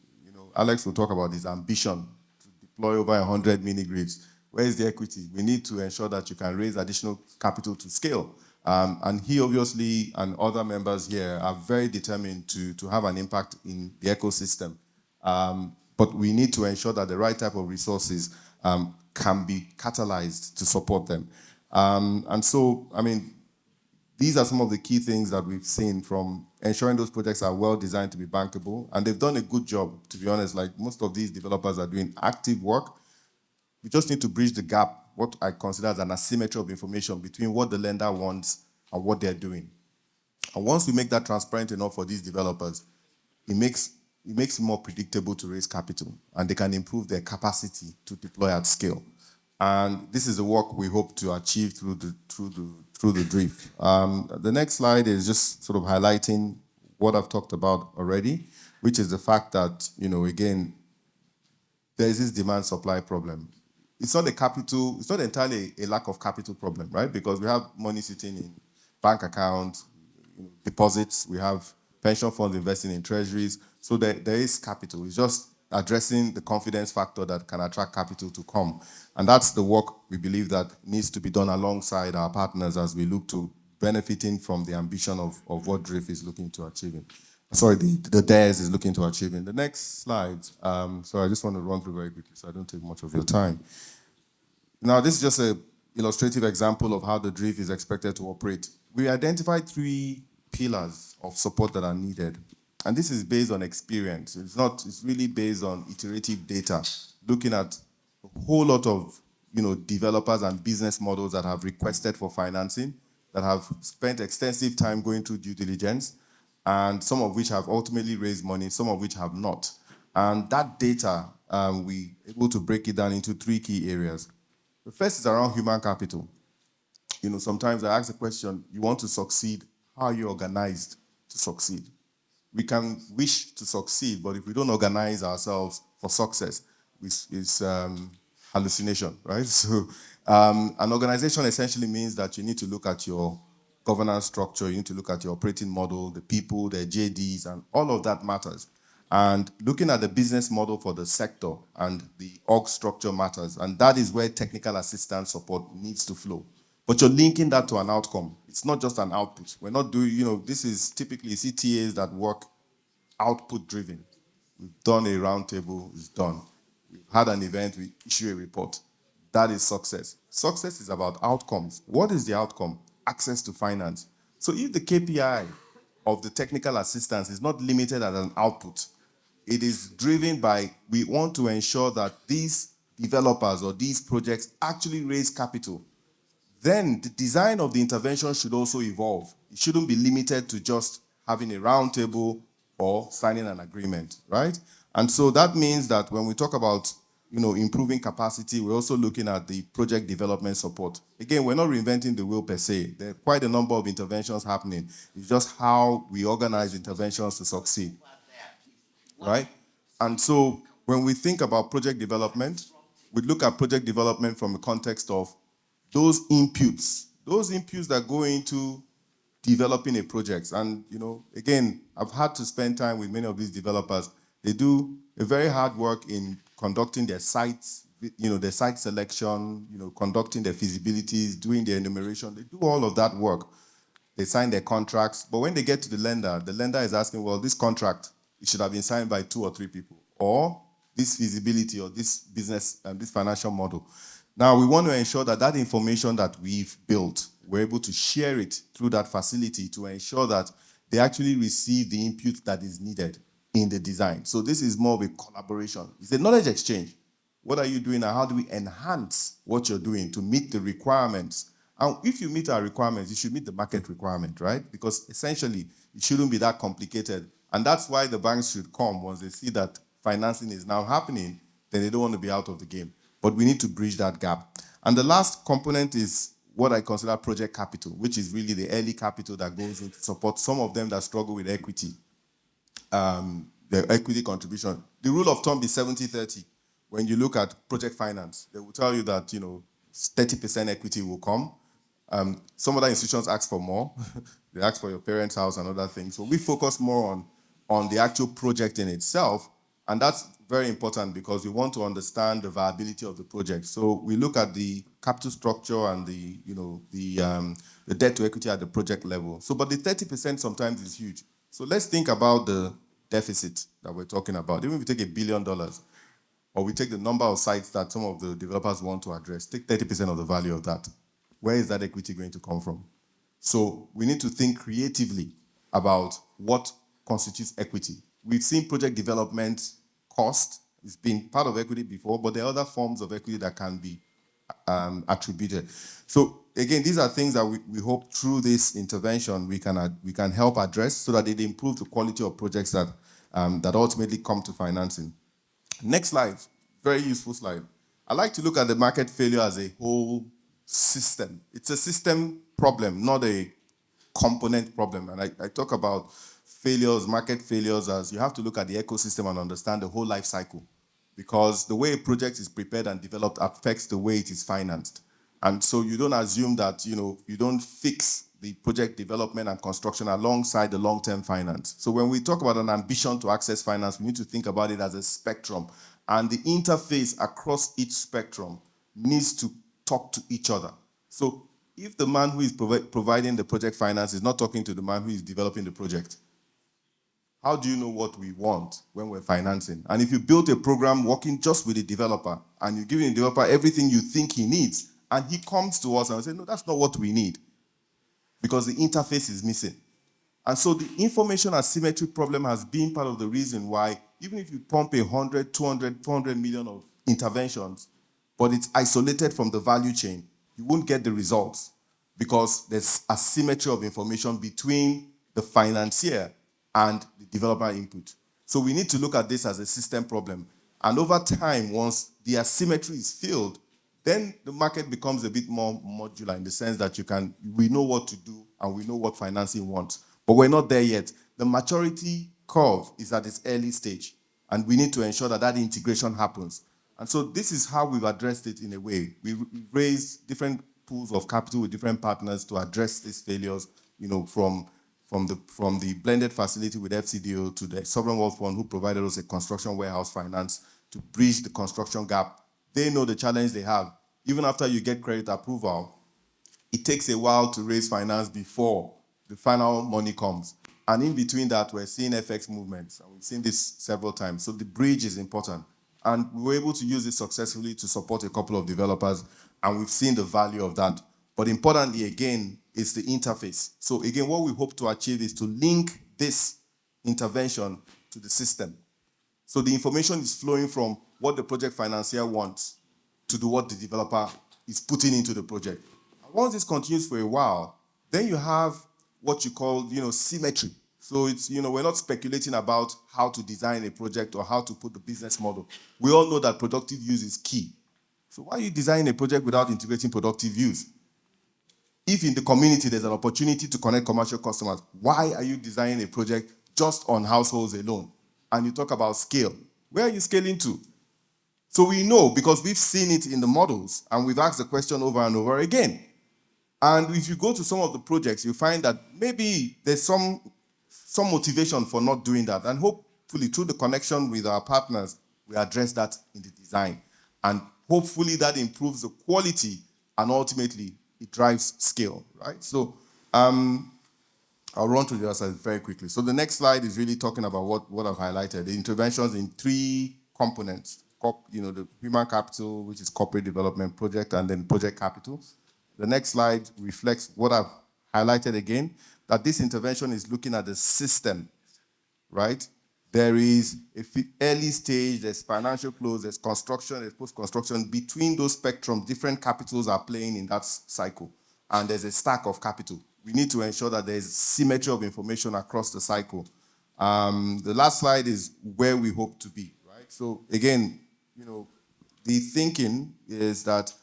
S4: Alex will talk about his ambition to deploy over 100 mini grids. Where is the equity? We need to ensure that you can raise additional capital to scale. And he obviously and other members here are very determined to have an impact in the ecosystem. But we need to ensure that the right type of resources can be catalyzed to support them. And so, these are some of the key things that we've seen from ensuring those projects are well designed to be bankable. And they've done a good job, to be honest. Like most of these developers are doing active work. We just need to bridge the gap, what I consider as an asymmetry of information between what the lender wants and what they're doing. And once we make that transparent enough for these developers, it makes it more predictable to raise capital, and they can improve their capacity to deploy at scale. And this is the work we hope to achieve through the DRIF. The next slide is just sort of highlighting what I've talked about already, which is the fact that, again, there is this demand-supply problem. It's not entirely a lack of capital problem, right? Because we have money sitting in bank accounts, deposits, we have pension funds investing in treasuries. So there is capital. It's just addressing the confidence factor that can attract capital to come. And that's the work we believe that needs to be done alongside our partners as we look to benefiting from the ambition of what DRIF is looking to achieve. The DARES is looking to achieve. In the next slide, so I just want to run through very quickly so I don't take much of your time. Now, this is just an illustrative example of how the DRIF is expected to operate. We identified 3 pillars of support that are needed. And this is based on experience. It's really based on iterative data, looking at a whole lot of developers and business models that have requested for financing, that have spent extensive time going through due diligence, and some of which have ultimately raised money, some of which have not. And that data, we able to break it down into 3 key areas. The first is around human capital. Sometimes I ask the question, you want to succeed, how are you organized to succeed? we can wish to succeed, but if we don't organize ourselves for success, it's hallucination, right? So an organization essentially means that you need to look at your governance structure, you need to look at your operating model, the people, the JDs, and all of that matters. And looking at the business model for the sector and the org structure matters. And that is where technical assistance support needs to flow. But you're linking that to an outcome. It's not just an output. We're not doing, this is typically CTAs that work output driven. We've done a roundtable, it's done. We've had an event, we issue a report. That is success. Success is about outcomes. What is the outcome? Access to finance. So if the KPI of the technical assistance is not limited at an output, it is driven by, we want to ensure that these developers or these projects actually raise capital. Then the design of the intervention should also evolve. It shouldn't be limited to just having a roundtable or signing an agreement, right? And so that means that when we talk about improving capacity, we're also looking at the project development support. Again, we're not reinventing the wheel per se. There are quite a number of interventions happening. It's just how we organize interventions to succeed, right? And so when we think about project development, we look at project development from the context of those inputs that go into developing a project. And, again, I've had to spend time with many of these developers. They do a very hard work in conducting their sites, their site selection, conducting their feasibilities, doing their enumeration. They do all of that work. They sign their contracts. But when they get to the lender is asking, well, this contract, it should have been signed by 2 or 3 people. Or this feasibility or this business, this financial model. Now, we want to ensure that that information that we've built, we're able to share it through that facility to ensure that they actually receive the input that is needed in the design. So this is more of a collaboration. It's a knowledge exchange. What are you doing and how do we enhance what you're doing to meet the requirements? And if you meet our requirements, you should meet the market requirement, right? Because essentially, it shouldn't be that complicated. And that's why the banks should come once they see that financing is now happening, then they don't want to be out of the game. But we need to bridge that gap. And the last component is what I consider project capital, which is really the early capital that goes in to support some of them that struggle with equity, the equity contribution. The rule of thumb is 70-30. When you look at project finance, they will tell you that 30% equity will come. Some other institutions ask for more. They ask for your parents' house and other things. So we focus more on the actual project in itself. And that's very important because we want to understand the viability of the project. So we look at the capital structure and the debt to equity at the project level. So, but the 30% sometimes is huge. So let's think about the deficit that we're talking about. Even if we take $1 billion, or we take the number of sites that some of the developers want to address, take 30% of the value of that. Where is that equity going to come from? So we need to think creatively about what constitutes equity. We've seen project development cost. It's been part of equity before, but there are other forms of equity that can be attributed. So again, these are things that we hope through this intervention we can help address so that it improves the quality of projects that ultimately come to financing. Next slide, very useful slide. I like to look at the market failure as a whole system. It's a system problem, not a component problem. And I talk about failures, market failures, as you have to look at the ecosystem and understand the whole life cycle. Because the way a project is prepared and developed affects the way it is financed. And so you don't assume that, you don't fix the project development and construction alongside the long-term finance. So when we talk about an ambition to access finance, we need to think about it as a spectrum. And the interface across each spectrum needs to talk to each other. So if the man who is providing the project finance is not talking to the man who is developing the project, how do you know what we want when we're financing? And if you build a program working just with the developer and you're giving the developer everything you think he needs, and he comes to us and says, no, that's not what we need, because the interface is missing. And so the information asymmetry problem has been part of the reason why, even if you pump 100, 200, 400 million of interventions, but it's isolated from the value chain, you won't get the results because there's asymmetry of information between the financier and the developer input. So we need to look at this as a system problem. And over time, once the asymmetry is filled, then the market becomes a bit more modular in the sense that we know what to do and we know what financing wants. But we're not there yet. The maturity curve is at its early stage, and we need to ensure that that integration happens. And so this is how we've addressed it in a way. We've raised different pools of capital with different partners to address these failures, from the blended facility with FCDO to the Sovereign Wealth Fund, who provided us a construction warehouse finance to bridge the construction gap. They know the challenge they have. Even after you get credit approval, it takes a while to raise finance before the final money comes. And in between that, we're seeing FX movements, and we've seen this several times. So the bridge is important. And we were able to use it successfully to support a couple of developers, and we've seen the value of that. But importantly, again, is the interface. So again, what we hope to achieve is to link this intervention to the system. So the information is flowing from what the project financier wants to what the developer is putting into the project. And once this continues for a while, then you have what you call, symmetry. So it's, we're not speculating about how to design a project or how to put the business model. We all know that productive use is key. So why are you designing a project without integrating productive use? If in the community there's an opportunity to connect commercial customers, why are you designing a project just on households alone? And you talk about scale. Where are you scaling to? So we know, because we've seen it in the models, and we've asked the question over and over again. And if you go to some of the projects, you find that maybe there's some motivation for not doing that. And hopefully, through the connection with our partners, we address that in the design. And hopefully that improves the quality, and ultimately it drives scale, right? So I'll run through the other side very quickly. So the next slide is really talking about what I've highlighted, the interventions in 3 components. The human capital, which is corporate development project, and then project capital. The next slide reflects what I've highlighted again, that this intervention is looking at the system, right? There is an early stage, there's financial close, there's construction, there's post-construction. Between those spectrums, different capitals are playing in that cycle, and there's a stack of capital. We need to ensure that there's symmetry of information across the cycle. The last slide is where we hope to be, right? So again, the thinking is that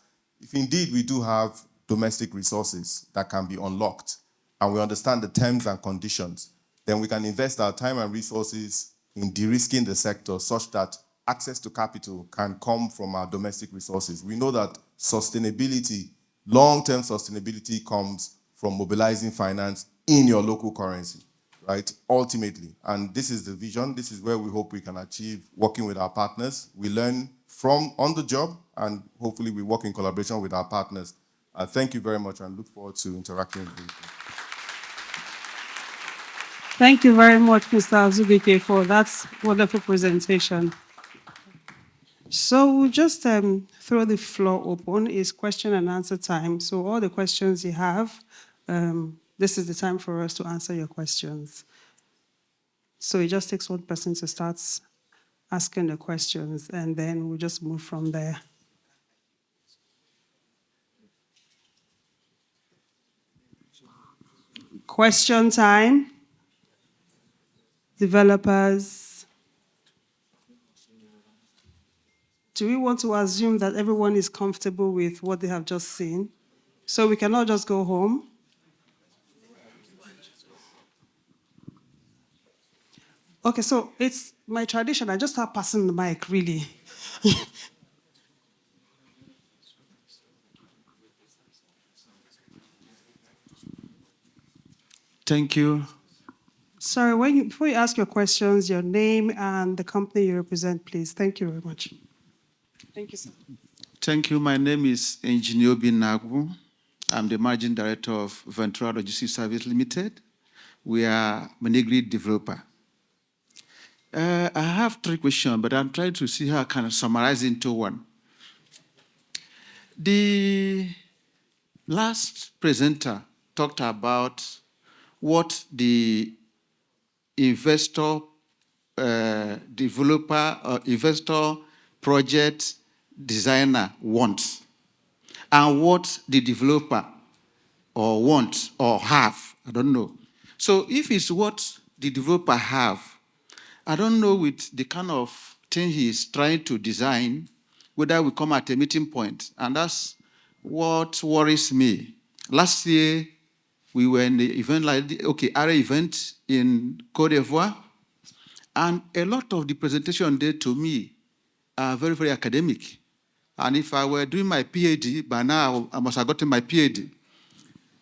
S4: if indeed we do have domestic resources that can be unlocked, and we understand the terms and conditions, then we can invest our time and resources in de-risking the sector such that access to capital can come from our domestic resources. We know that sustainability, long-term sustainability, comes from mobilizing finance in your local currency, right? Ultimately. And this is the vision. This is where we hope we can achieve working with our partners. We learn from on the job, and hopefully we work in collaboration with our partners. Thank you very much, and look forward to interacting with you.
S2: Thank you very much, Mr. Abubakar, for that wonderful presentation. So we'll just throw the floor open. It's question and answer time. So all the questions you have, this is the time for us to answer your questions. So it just takes one person to start asking the questions, and then we'll just move from there. Question time. Developers. Do we want to assume that everyone is comfortable with what they have just seen? So we cannot just go home? Okay, so it's my tradition. I just start passing the mic, really.
S5: Thank you.
S2: Sorry, before you ask your questions, your name and the company you represent, please. Thank you very much. Thank you, sir.
S5: Thank you. My name is Engineer Binagu. I'm the Managing Director of Ventura Logistics Service Limited. We are a Manigrid developer. I have 3 questions, but I'm trying to see how I can summarize into one. The last presenter talked about what the investor, developer, or investor project designer wants, and what the developer or wants or have, I don't know. So if it's what the developer have, I don't know with the kind of thing he's trying to design, whether we come at a meeting point, and that's what worries me. Last year, we were in the event like, ARA event in Côte d'Ivoire, And a lot of the presentation there to me are very, very academic. And if I were doing my PhD, by now I must have gotten my PhD.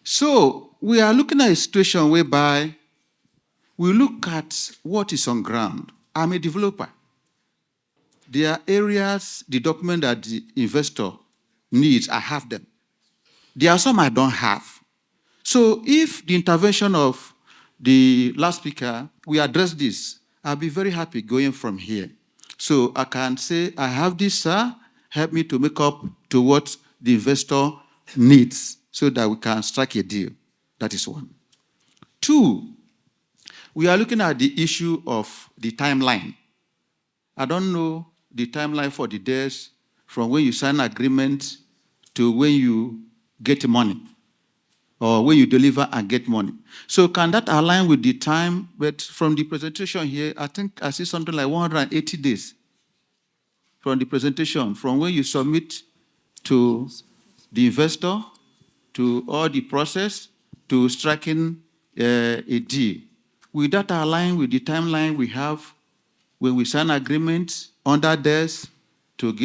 S5: So we are looking at a situation whereby we look at what is on ground. I'm a developer. There are areas, the document that the investor needs, I have them. There are some I don't have. So if the intervention of the last speaker, we address this, I'll be very happy going from here. So I can say, I have this, sir, help me to make up to what the investor needs so that we can strike a deal. That is one. Two, we are looking at the issue of the timeline. I don't know the timeline for the DARES from when you sign agreement to when you get money or when you deliver and get money. So can that align with the time? But from the presentation here, I think I see something like 180 days from the presentation, from when you submit to the investor, to all the process, to striking a deal. Will that align with the timeline we have when we sign agreements under DARES to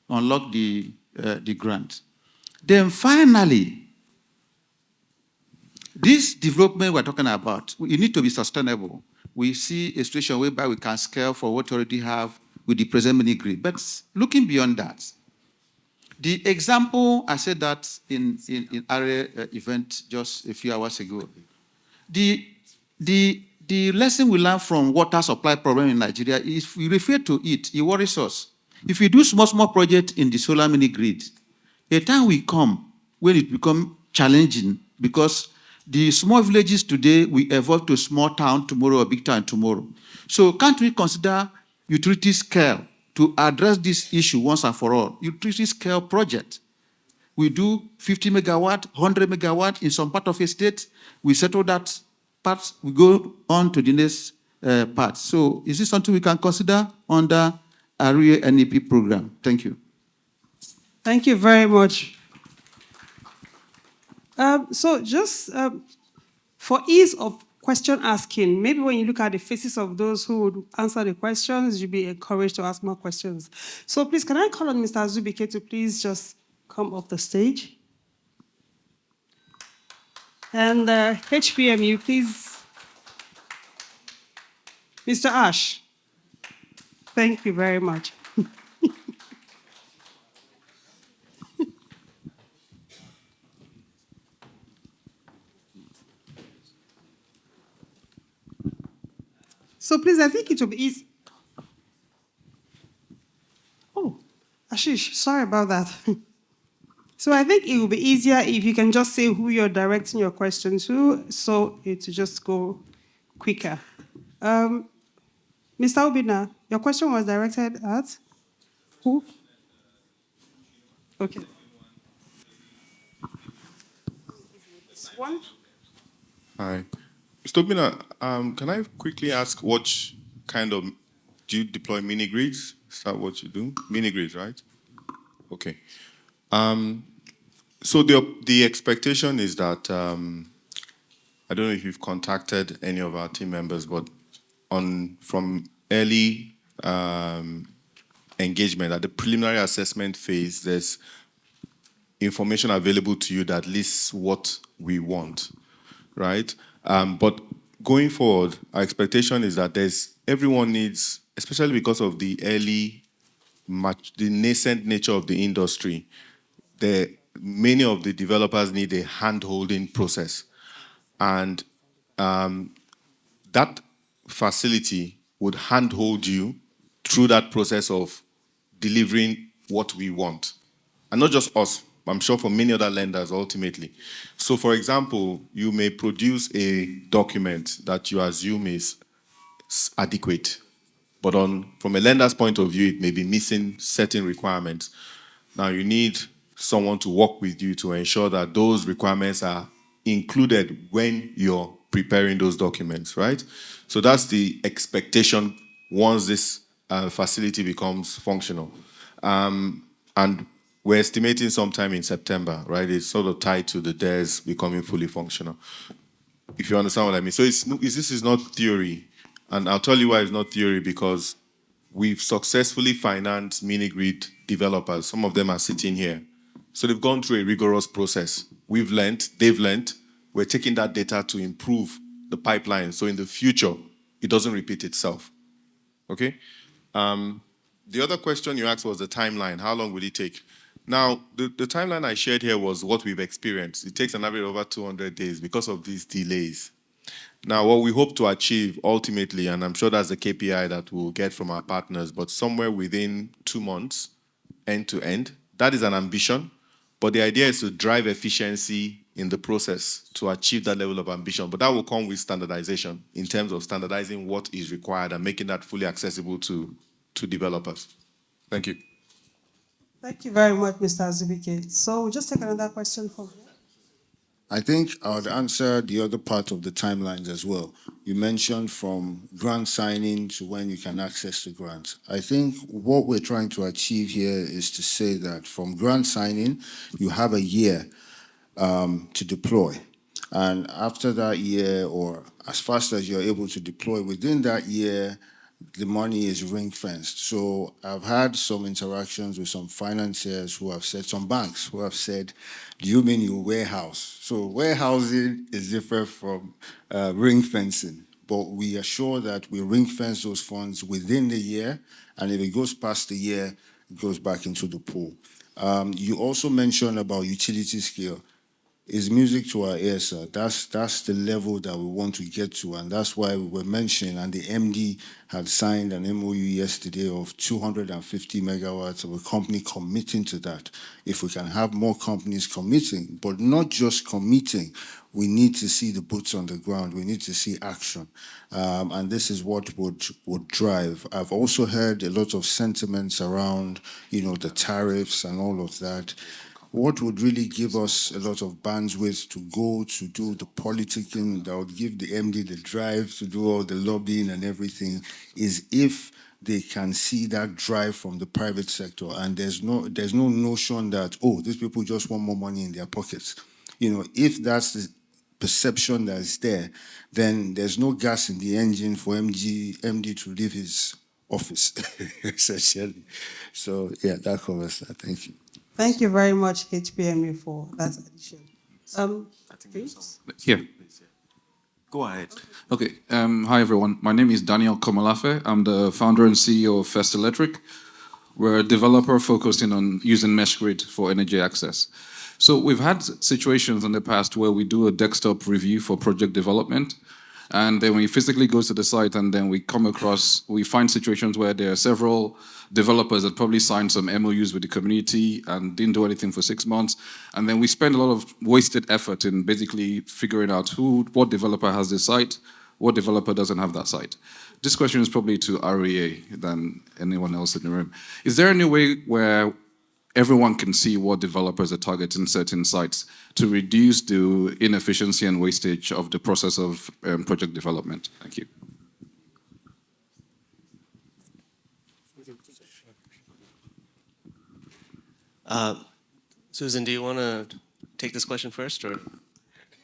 S5: unlock the grant? Then finally, this development we're talking about, it need to be sustainable. We see a situation whereby we can scale for what we already have with the present mini grid. But looking beyond that, the example, I said that in our event just a few hours ago. The lesson we learned from water supply problem in Nigeria, if we refer to it, it worries us. If we do small projects in the solar mini grid, a time will come when it becomes challenging because the small villages today will evolve to small town tomorrow or big town tomorrow. So can't we consider utility scale to address this issue once and for all? Utility scale project. We do 50 megawatt, 100 megawatt in some part of a state. We settle that part, we go on to the next part. So is this something we can consider under our NEP program? Thank you.
S2: Thank you very much. So just for ease of question asking, maybe when you look at the faces of those who would answer the questions, you'll be encouraged to ask more questions. So please, can I call on Mr. Azubike to please just come off the stage? And HPM, you please. Mr. Ash. Thank you very much. So please, I think it will be easy. Oh, Ashish, sorry about that. So I think it will be easier if you can just say who you're directing your question to, so it will just go quicker. Mr. Obina, your question was directed at who? Okay. One.
S4: Hi. Mr. Obina, can I quickly ask what kind of, do you deploy mini grids? Is that what you do? Mini grids, right? Okay. So the expectation is that, I don't know if you've contacted any of our team members, but from early engagement at the preliminary assessment phase, there's information available to you that lists what we want, right? But going forward, our expectation is that everyone needs, especially because of the nascent nature of the industry, many of the developers need a hand-holding process. And that facility would handhold you through that process of delivering what we want. And not just us, I'm sure for many other lenders ultimately. So for example, you may produce a document that you assume is adequate, but from a lender's point of view, it may be missing certain requirements. Now you need someone to work with you to ensure that those requirements are included when you're preparing those documents, right? So that's the expectation once this facility becomes functional. And we're estimating sometime in September, right? It's sort of tied to the DARES becoming fully functional, if you understand what I mean. So this is not theory. And I'll tell you why it's not theory, because we've successfully financed mini-grid developers. Some of them are sitting here. So they've gone through a rigorous process. We've learned, they've learned. We're taking that data to improve the pipeline, so in the future, it doesn't repeat itself. Okay? The other question you asked was the timeline. How long will it take? Now, the timeline I shared here was what we've experienced. It takes an average of over 200 days because of these delays. Now, what we hope to achieve ultimately, and I'm sure that's the KPI that we'll get from our partners, but somewhere within 2 months, end to end. That is an ambition, but the idea is to drive efficiency in the process to achieve that level of ambition. But that will come with standardization in terms of standardizing what is required and making that fully accessible to developers. Thank you.
S2: Thank you very much, Mr. Azubike. So we'll just take another question from here.
S1: I think I would answer the other part of the timelines as well. You mentioned from grant signing to when you can access the grant. I think what we're trying to achieve here is to say that from grant signing, you have a year to deploy. And after that year, or as fast as you're able to deploy within that year, the money is ring fenced. So I've had some interactions with some financiers who have said, some banks who have said, do you mean you warehouse? So warehousing is different from ring fencing, but we assure that we ring fence those funds within the year, and if it goes past the year, it goes back into the pool. You also mentioned about utility scale. Is music to our ears, sir. That's the level that we want to get to, and that's why we were mentioning, and the MD had signed an MOU yesterday of 250 megawatts of a company committing to that. If we can have more companies committing, but not just committing, we need to see the boots on the ground. We need to see action, and this is what would drive. I've also heard a lot of sentiments around, the tariffs and all of that. What would really give us a lot of bandwidth to go to do the politicking that would give the MD the drive to do all the lobbying and everything is if they can see that drive from the private sector, and there's no notion that, oh, these people just want more money in their pockets. If that's the perception that is there, then there's no gas in the engine for MD to leave his office, essentially. So yeah, that covers that. Thank you.
S2: Thank you very much, HPMA, for that addition. Please?
S6: Here.
S7: Go ahead.
S6: Okay. Hi, everyone. My name is Daniel Komalafe. I'm the founder and CEO of First Electric. We're a developer focusing on using mesh grid for energy access. So we've had situations in the past where we do a desktop review for project development, and then we physically go to the site, and then we find situations where there are several developers that probably signed some MOUs with the community and didn't do anything for 6 months. And then we spend a lot of wasted effort in basically figuring out what developer has this site, what developer doesn't have that site. This question is probably to REA than anyone else in the room. Is there any way where everyone can see what developers are targeting certain sites to reduce the inefficiency and wastage of the process of project development? Thank you.
S7: Susan, do you want to take this question first, or?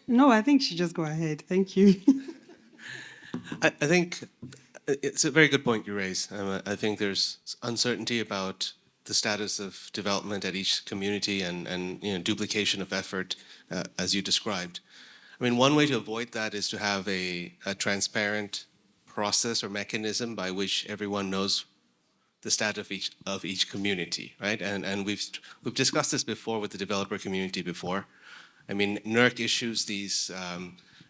S2: No, I think she just go ahead. Thank you.
S7: I think it's a very good point you raise. I think there's uncertainty about the status of development at each community and duplication of effort, as you described. I mean, one way to avoid that is to have a transparent process or mechanism by which everyone knows the status of each community, right? And we've discussed this before with the developer community before. I mean, NERC issues these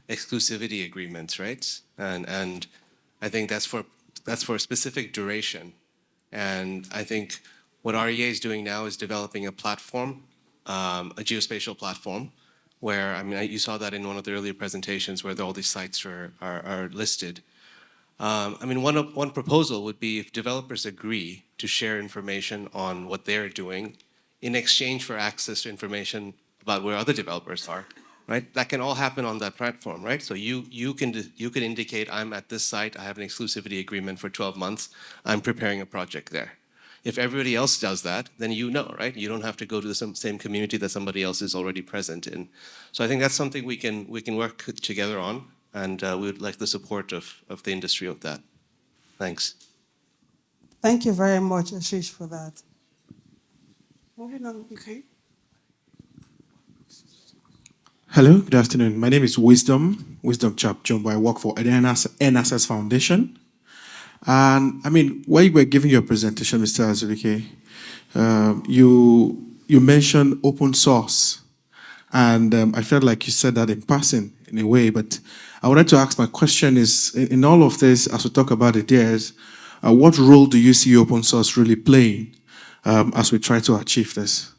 S7: exclusivity agreements, right? And I think that's for a specific duration. And I think what REA is doing now is developing a platform, a geospatial platform, where, I mean, you saw that in one of the earlier presentations where all these sites are listed. I mean, one proposal would be if developers agree to share information on what they're doing in exchange for access to information about where other developers are, right? That can all happen on that platform, right? So you can indicate, I'm at this site, I have an exclusivity agreement for 12 months, I'm preparing a project there. If everybody else does that, then right? You don't have to go to the same community that somebody else is already present in. So I think that's something we can work together on. and we would like the support of the industry of that. Thanks.
S2: Thank you very much, Ashish, for that. Moving on, okay.
S8: Hello, good afternoon. My name is Wisdom Chap Jumbo. I work for NSS Foundation. And I mean, while you were giving your presentation, Mr. Azubike, you mentioned open source. And I felt like you said that in passing, in a way. But I wanted to ask, my question is, in all of this, as we talk about the DARES, what role do you see open source really playing as we try to achieve this?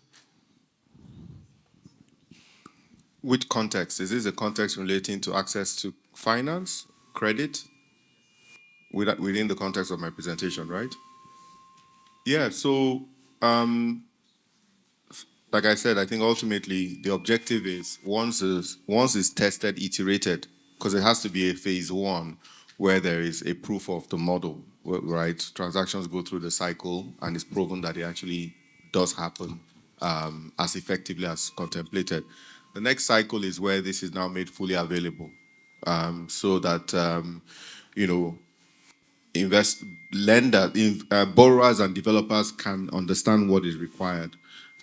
S4: Which context? Is this a context relating to access to finance, credit, within the context of my presentation, right? Yeah, so like I said, I think ultimately the objective is once it's tested, iterated, because it has to be a phase one where there is a proof of the model, right? Transactions go through the cycle and it's proven that it actually does happen as effectively as contemplated. The next cycle is where this is now made fully available, so that borrowers and developers can understand what is required,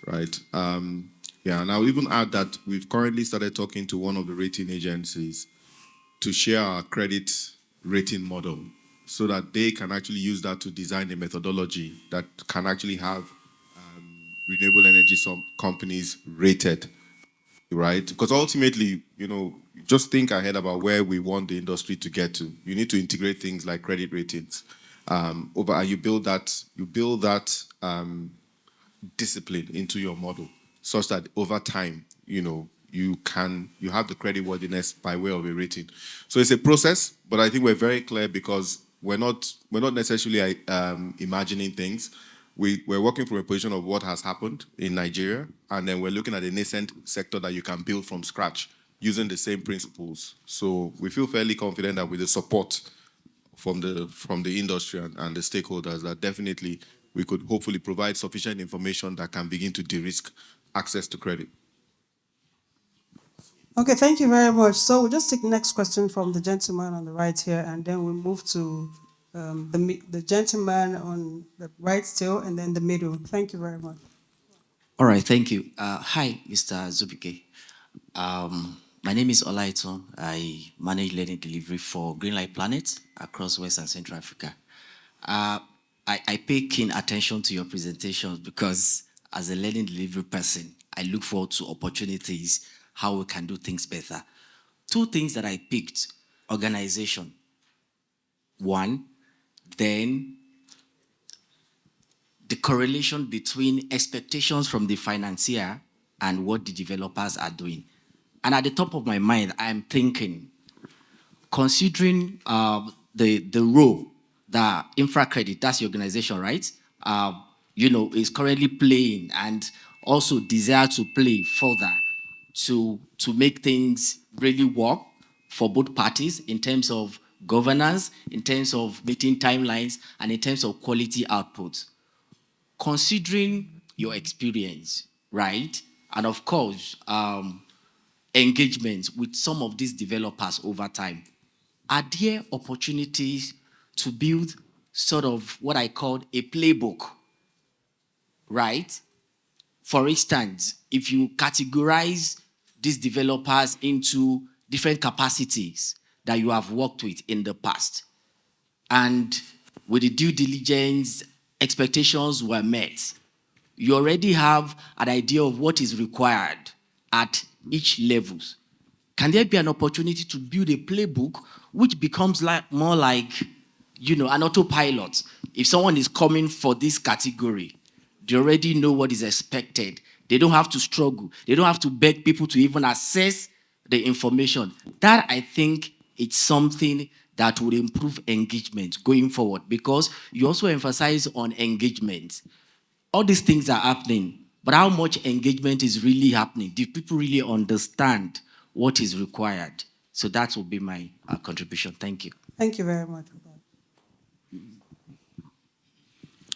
S4: right? Yeah, and I'll even add that we've currently started talking to one of the rating agencies to share our credit rating model so that they can actually use that to design a methodology that can actually have renewable energy companies rated, right? Because ultimately, just think ahead about where we want the industry to get to. You need to integrate things like credit ratings and you build that discipline into your model such that over time, you have the credit worthiness by way of a rating. So it's a process, but I think we're very clear because we're not necessarily imagining things. We're working from a position of what has happened in Nigeria, and then we're looking at a nascent sector that you can build from scratch using the same principles. So we feel fairly confident that with the support from the industry and the stakeholders, that definitely we could hopefully provide sufficient information that can begin to de-risk access to credit.
S2: Okay, thank you very much. So we'll just take the next question from the gentleman on the right here, and then we'll move to the gentleman on the right still, and then the middle. Thank you very much.
S9: All right, thank you. Hi, Mr. Zubike. My name is Olaiton. I manage learning delivery for Greenlight Planet across West and Central Africa. I pay keen attention to your presentations because as a learning delivery person, I look forward to opportunities, how we can do things better. Two things that I picked: organization, one, then the correlation between expectations from the financier and what the developers are doing. And at the top of my mind, I'm thinking, considering the role that InfraCredit, that's the organization, right, is currently playing and also desire to play further to make things really work for both parties in terms of governance, in terms of meeting timelines, and in terms of quality output. Considering your experience, right, and of course, engagement with some of these developers over time, are there opportunities to build sort of what I call a playbook, right? For instance, if you categorize these developers into different capacities that you have worked with in the past, and with the due diligence, expectations were met, you already have an idea of what is required at each levels. Can there be an opportunity to build a playbook which becomes more like, an autopilot? If someone is coming for this category, they already know what is expected. They don't have to struggle. They don't have to beg people to even access the information. That, I think, it's something that would improve engagement going forward, because you also emphasize on engagement. All these things are happening, but how much engagement is really happening? Do people really understand what is required? So that will be my contribution. Thank you.
S2: Thank you very much for that.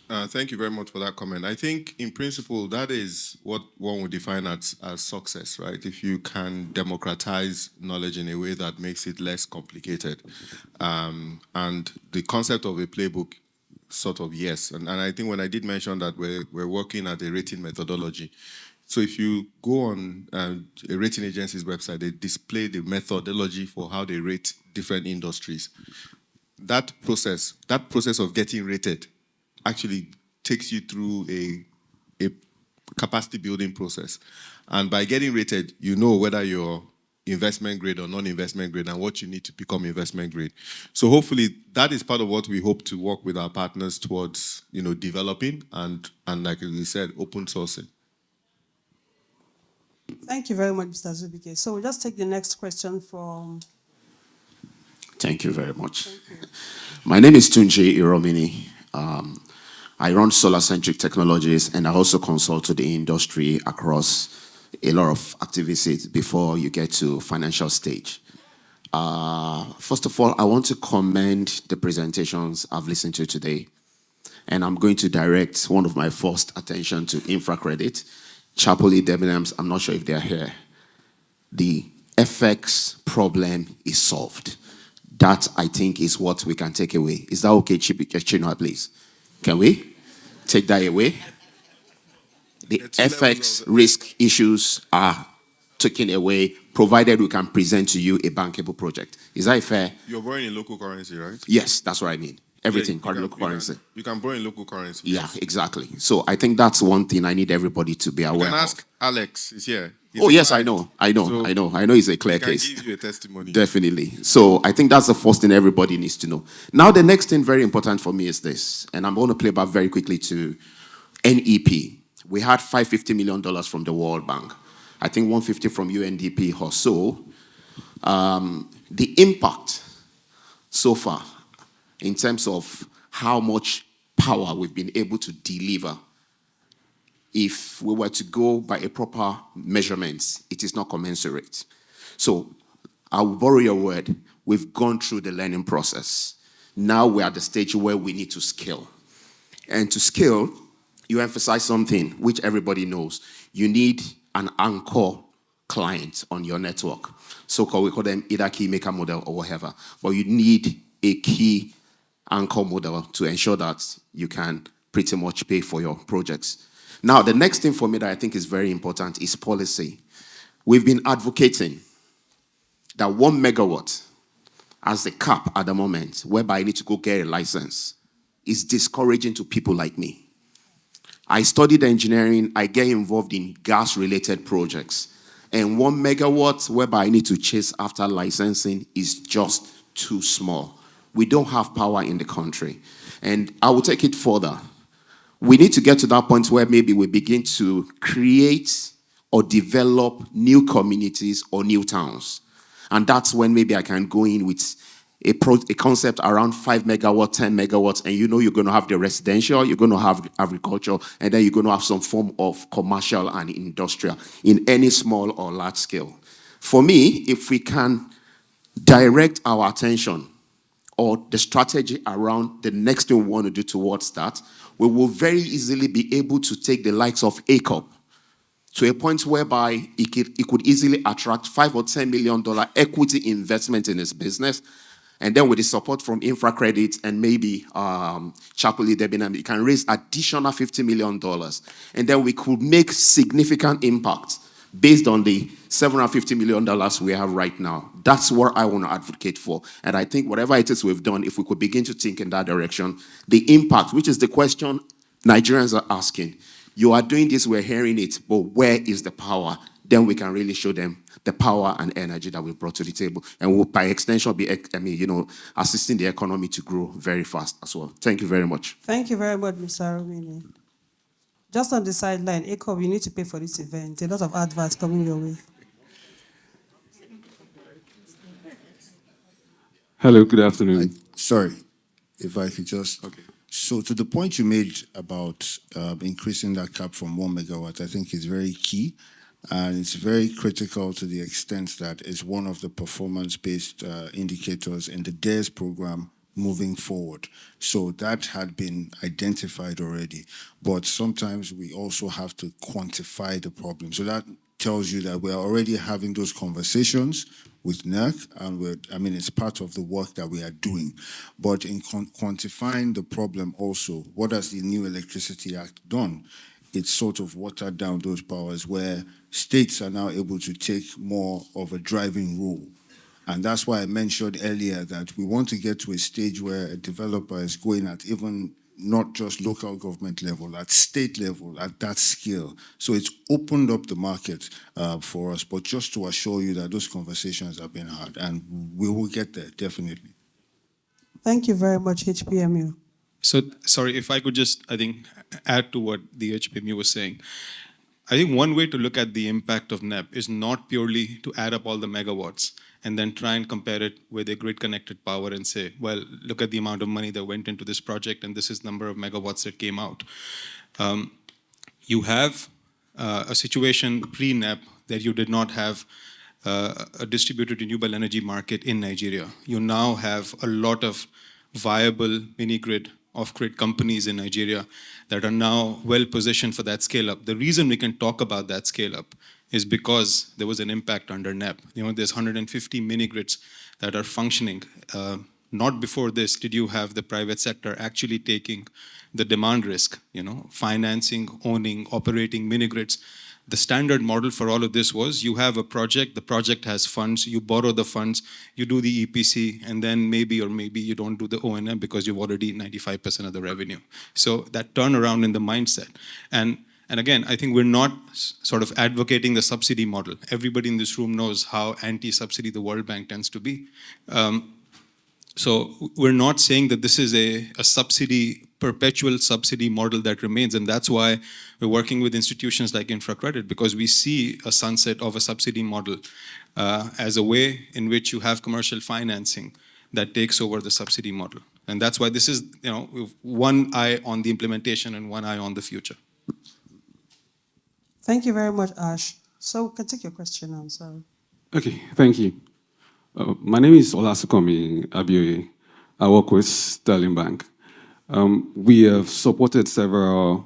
S4: Thank you very much for that comment. I think, in principle, that is what one would define as success, right? If you can democratize knowledge in a way that makes it less complicated. And the concept of a playbook, sort of, yes. And I think when I did mention that we're working at a rating methodology, so if you go on a rating agency's website, they display the methodology for how they rate different industries. That process of getting rated actually takes you through a capacity building process. And by getting rated, you know whether you're investment grade or non-investment grade and what you need to become investment grade. So hopefully that is part of what we hope to work with our partners towards, developing and like we said, open sourcing.
S2: Thank you very much, Mr. Zubike. So we'll just take the next question from...
S10: Thank you very much. My name is Tunji Iromini. I run Solar-Centric Technologies, and I also consult to the industry across a lot of activities before you get to financial stage. First of all, I want to commend the presentations I've listened to today, and I'm going to direct one of my first attention to InfraCredit. Chapoli Debenhams, I'm not sure if they're here. The FX problem is solved. That, I think, is what we can take away. Is that okay, Chinua, please? Can we take that away? The FX risk issues are taken away, provided we can present to you a bankable project. Is that fair?
S4: You're borrowing in local currency, right?
S10: Yes, that's what I mean. Everything, local currency.
S4: You can borrow in local currency.
S10: Yeah, exactly. So I think that's one thing I need everybody to be aware
S4: You can
S10: of.
S4: ask Alex, he's here.
S10: Oh, yes, I know. It's a clear case.
S4: He can give you a testimony.
S10: Definitely. So I think that's the first thing everybody needs to know. Now, the next thing very important for me is this, and I'm going to play back very quickly to NEP. We had $550 million from the World Bank. I think 150 from UNDP or so. The impact so far in terms of how much power we've been able to deliver, if we were to go by a proper measurement, it is not commensurate. So I will borrow your word. We've gone through the learning process. Now we're at the stage where we need to scale. And to scale, you emphasize something which everybody knows. You need an anchor client on your network. So-called, we call them either key maker model or whatever. But you need a key anchor model to ensure that you can pretty much pay for your projects. Now, the next thing for me that I think is very important is policy. We've been advocating that 1 megawatt as the cap at the moment, whereby I need to go get a license, is discouraging to people like me. I studied engineering, I get involved in gas-related projects, and 1 megawatt, whereby I need to chase after licensing, is just too small. We don't have power in the country. And I will take it further. We need to get to that point where maybe we begin to create or develop new communities or new towns. And that's when maybe I can go in with a concept around 5 megawatts, 10 megawatts, and you know you're going to have the residential, you're going to have agriculture, and then you're going to have some form of commercial and industrial in any small or large scale. For me, if we can direct our attention or the strategy around the next thing we want to do towards that, we will very easily be able to take the likes of ACOP to a point whereby it could easily attract $5 or $10 million equity investment in its business. And then with the support from InfraCredit and maybe Chapoli Debenhams, it can raise additional $50 million. And then we could make significant impact based on the $750 million we have right now. That's what I want to advocate for. And I think whatever it is we've done, if we could begin to think in that direction, the impact, which is the question Nigerians are asking, you are doing this, we're hearing it, but where is the power? Then we can really show them the power and energy that we've brought to the table. And we'll, by extension, be assisting the economy to grow very fast as well. Thank you very much.
S2: Thank you very much, Mr. Romini. Just on the sideline, ACOB, you need to pay for this event. A lot of adverts coming your way.
S11: Hello, good afternoon.
S1: Sorry, if I could just... Okay. So to the point you made about increasing that cap from 1 megawatt, I think is very key. And it's very critical to the extent that it's one of the performance-based indicators in the DARES program moving forward. So that had been identified already. But sometimes we also have to quantify the problem. So that tells you that we're already having those conversations with NERC, and it's part of the work that we are doing. But in quantifying the problem also, what has the new Electricity Act done? It's sort of watered down those powers where states are now able to take more of a driving role. And that's why I mentioned earlier that we want to get to a stage where a developer is going at even not just local government level, at state level, at that scale. So it's opened up the market for us, but just to assure you that those conversations have been had, and we will get there, definitely.
S2: Thank you very much, HPMU.
S11: So, sorry, if I could just, I think, add to what the HPMU was saying. I think one way to look at the impact of NEP is not purely to add up all the megawatts and then try and compare it with a grid-connected power and say, well, look at the amount of money that went into this project and this is the number of megawatts that came out. You have a situation pre-NEP that you did not have a distributed renewable energy market in Nigeria. You now have a lot of viable mini-grid, off-grid companies in Nigeria that are now well positioned for that scale-up. The reason we can talk about that scale-up is because there was an impact under NEP. There's 150 mini-grids that are functioning. Not before this did you have the private sector actually taking the demand risk, financing, owning, operating mini-grids. The standard model for all of this was you have a project, the project has funds, you borrow the funds, you do the EPC, and then maybe you don't do the O&M because you've already 95% of the revenue. So that turnaround in the mindset. And again, I think we're not sort of advocating the subsidy model. Everybody in this room knows how anti-subsidy the World Bank tends to be. So we're not saying that this is a perpetual subsidy model that remains, and that's why we're working with institutions like InfraCredit, because we see a sunset of a subsidy model as a way in which you have commercial financing that takes over the subsidy model. And that's why this is, with one eye on the implementation and one eye on the future.
S2: Thank you very much, Ash. So we can take your question now, sorry.
S12: Okay, thank you. My name is Olasukomi Abioye. I work with Sterling Bank. We have supported several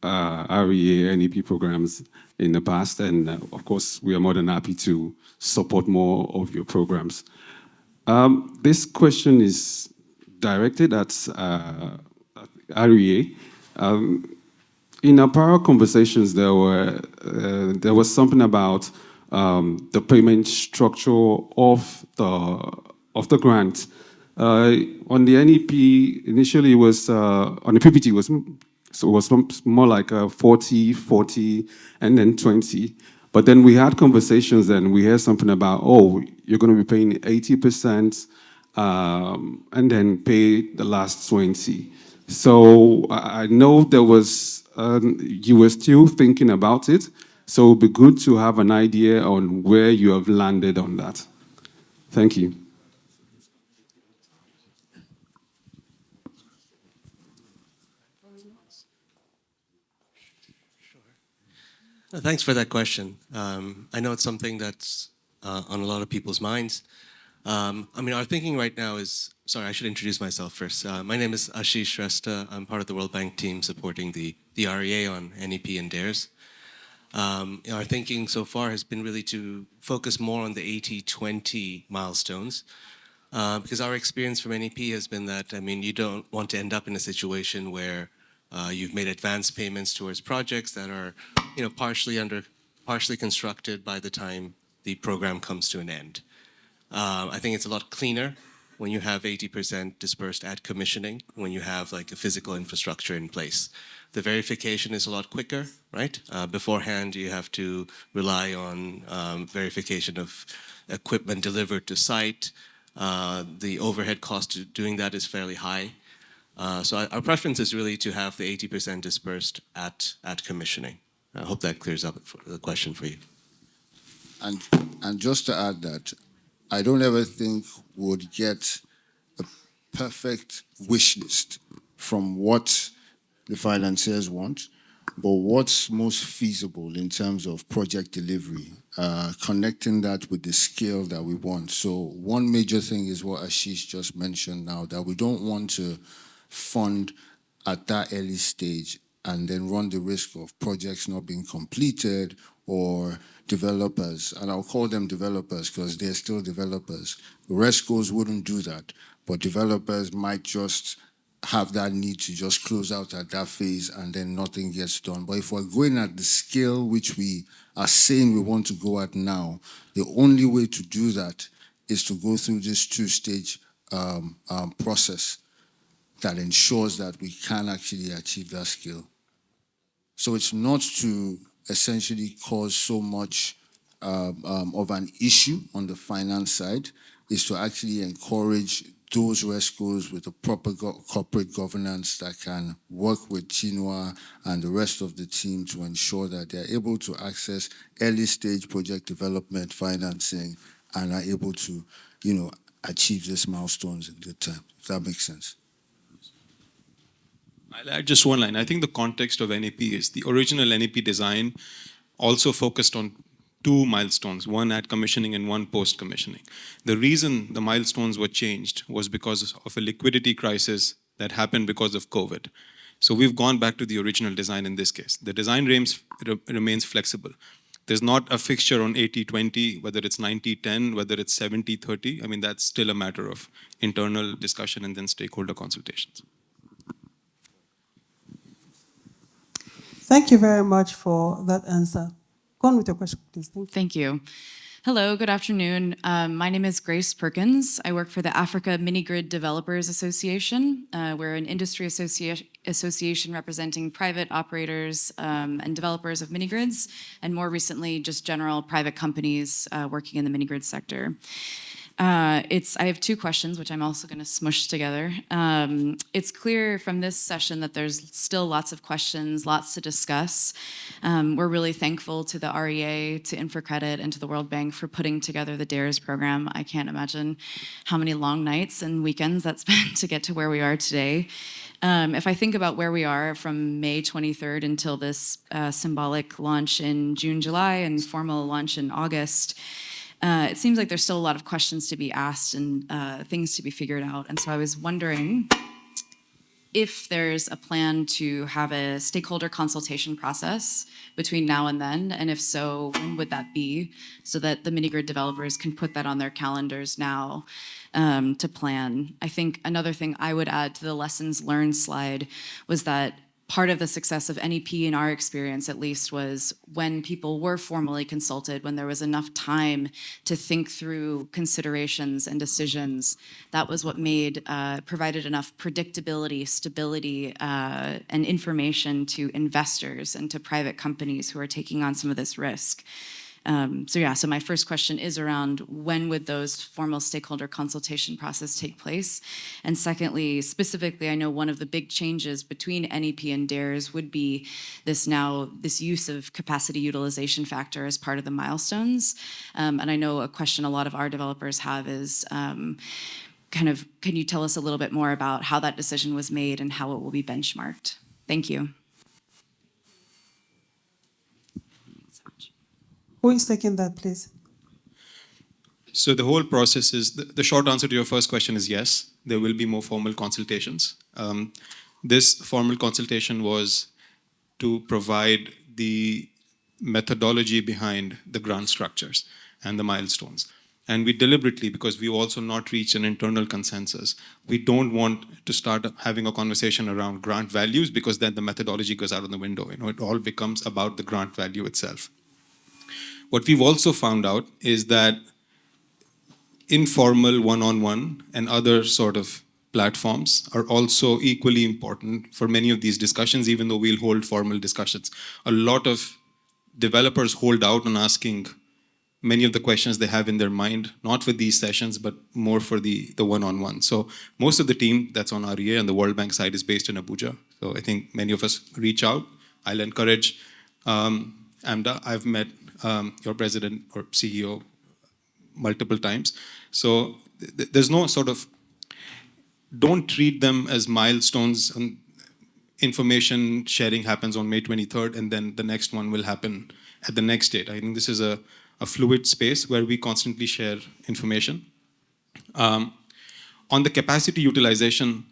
S12: REA NEP programs in the past, and of course, we are more than happy to support more of your programs. This question is directed at REA. In our prior conversations, there was something about the payment structure of the grant. On the NEP, initially it was, on the PPT, it was more like 40, 40, and then 20. But then we had conversations and we heard something about, oh, you're going to be paying 80% and then pay the last 20. So I know there was, you were still thinking about it. So it would be good to have an idea on where you have landed on that. Thank you.
S7: Thanks for that question. I know it's something that's on a lot of people's minds. Our thinking right now is, sorry, I should introduce myself first. My name is Ashish Shrestha. I'm part of the World Bank team supporting the REA on NEP and DARES. Our thinking so far has been really to focus more on the 80-20 milestones, because our experience from NEP has been that, you don't want to end up in a situation where you've made advance payments towards projects that are, partially constructed by the time the program comes to an end. I think it's a lot cleaner when you have 80% dispersed at commissioning, when you have like a physical infrastructure in place. The verification is a lot quicker, right? Beforehand, you have to rely on verification of equipment delivered to site. The overhead cost to doing that is fairly high. So our preference is really to have the 80% dispersed at commissioning. I hope that clears up the question for you.
S1: And just to add that, I don't ever think we would get a perfect wish list from what the financiers want, But what's most feasible in terms of project delivery, connecting that with the scale that we want? So one major thing is what Ashish just mentioned now, that we don't want to fund at that early stage and then run the risk of projects not being completed or developers, and I'll call them developers because they're still developers. Rescos wouldn't do that, but developers might just have that need to just close out at that phase and then nothing gets done. But if we're going at the scale which we are saying we want to go at now, the only way to do that is to go through this two-stage process that ensures that we can actually achieve that scale. So it's not to essentially cause so much of an issue on the finance side, is to actually encourage those rescos with a proper corporate governance that can work with Chinua and the rest of the team to ensure that they're able to access early stage project development financing and are able to, achieve these milestones in good time, if that makes sense.
S11: I'll add just one line. I think the context of NEP is the original NEP design also focused on two milestones, one at commissioning and one post-commissioning. The reason the milestones were changed was because of a liquidity crisis that happened because of COVID. So we've gone back to the original design in this case. The design remains flexible. There's not a fixture on 80-20, whether it's 90-10, whether it's 70-30. I mean, that's still a matter of internal discussion and then stakeholder consultations.
S2: Thank you very much for that answer. Go on with your question, please.
S13: Thank you. Hello, good afternoon. My name is Grace Perkins. I work for the Africa Mini-Grid Developers Association. We're an industry association representing private operators and developers of mini-grids, and more recently, just general private companies working in the mini-grid sector. I have two questions, which I'm also going to smush together. It's clear from this session that there's still lots of questions, lots to discuss. We're really thankful to the REA, to InfraCredit, and to the World Bank for putting together the DARES program. I can't imagine how many long nights and weekends that's been to get to where we are today. If I think about where we are from May 23rd until this symbolic launch in June, July, and formal launch in August, it seems like there's still a lot of questions to be asked and things to be figured out. And so I was wondering if there's a plan to have a stakeholder consultation process between now and then, and if so, when would that be, so that the mini-grid developers can put that on their calendars now to plan. I think another thing I would add to the lessons learned slide was that part of the success of NEP, in our experience at least, was when people were formally consulted, when there was enough time to think through considerations and decisions. That was what provided enough predictability, stability, and information to investors and to private companies who are taking on some of this risk. So my first question is around when would those formal stakeholder consultation process take place? And secondly, specifically, I know one of the big changes between NEP and DARES would be this use of capacity utilization factor as part of the milestones. And I know a question a lot of our developers have is, can you tell us a little bit more about how that decision was made and how it will be benchmarked? Thank you.
S2: Who is taking that, please?
S11: So the whole process is, the short answer to your first question is yes, there will be more formal consultations. This formal consultation was to provide the methodology behind the grant structures and the milestones. And we deliberately, because we also not reached an internal consensus, we don't want to start having a conversation around grant values, because then the methodology goes out of the window. It all becomes about the grant value itself. What we've also found out is that informal one-on-one and other sort of platforms are also equally important for many of these discussions, even though we'll hold formal discussions. A lot of developers hold out on asking many of the questions they have in their mind, not for these sessions, but more for the one-on-one. So most of the team that's on REA and the World Bank side is based in Abuja. So I think many of us reach out. I'll encourage AMDA. I've met your president or CEO multiple times. So there's no sort of, don't treat them as milestones. And information sharing happens on May 23rd, and then the next one will happen at the next date. I think this is a fluid space where we constantly share information. On the capacity utilization,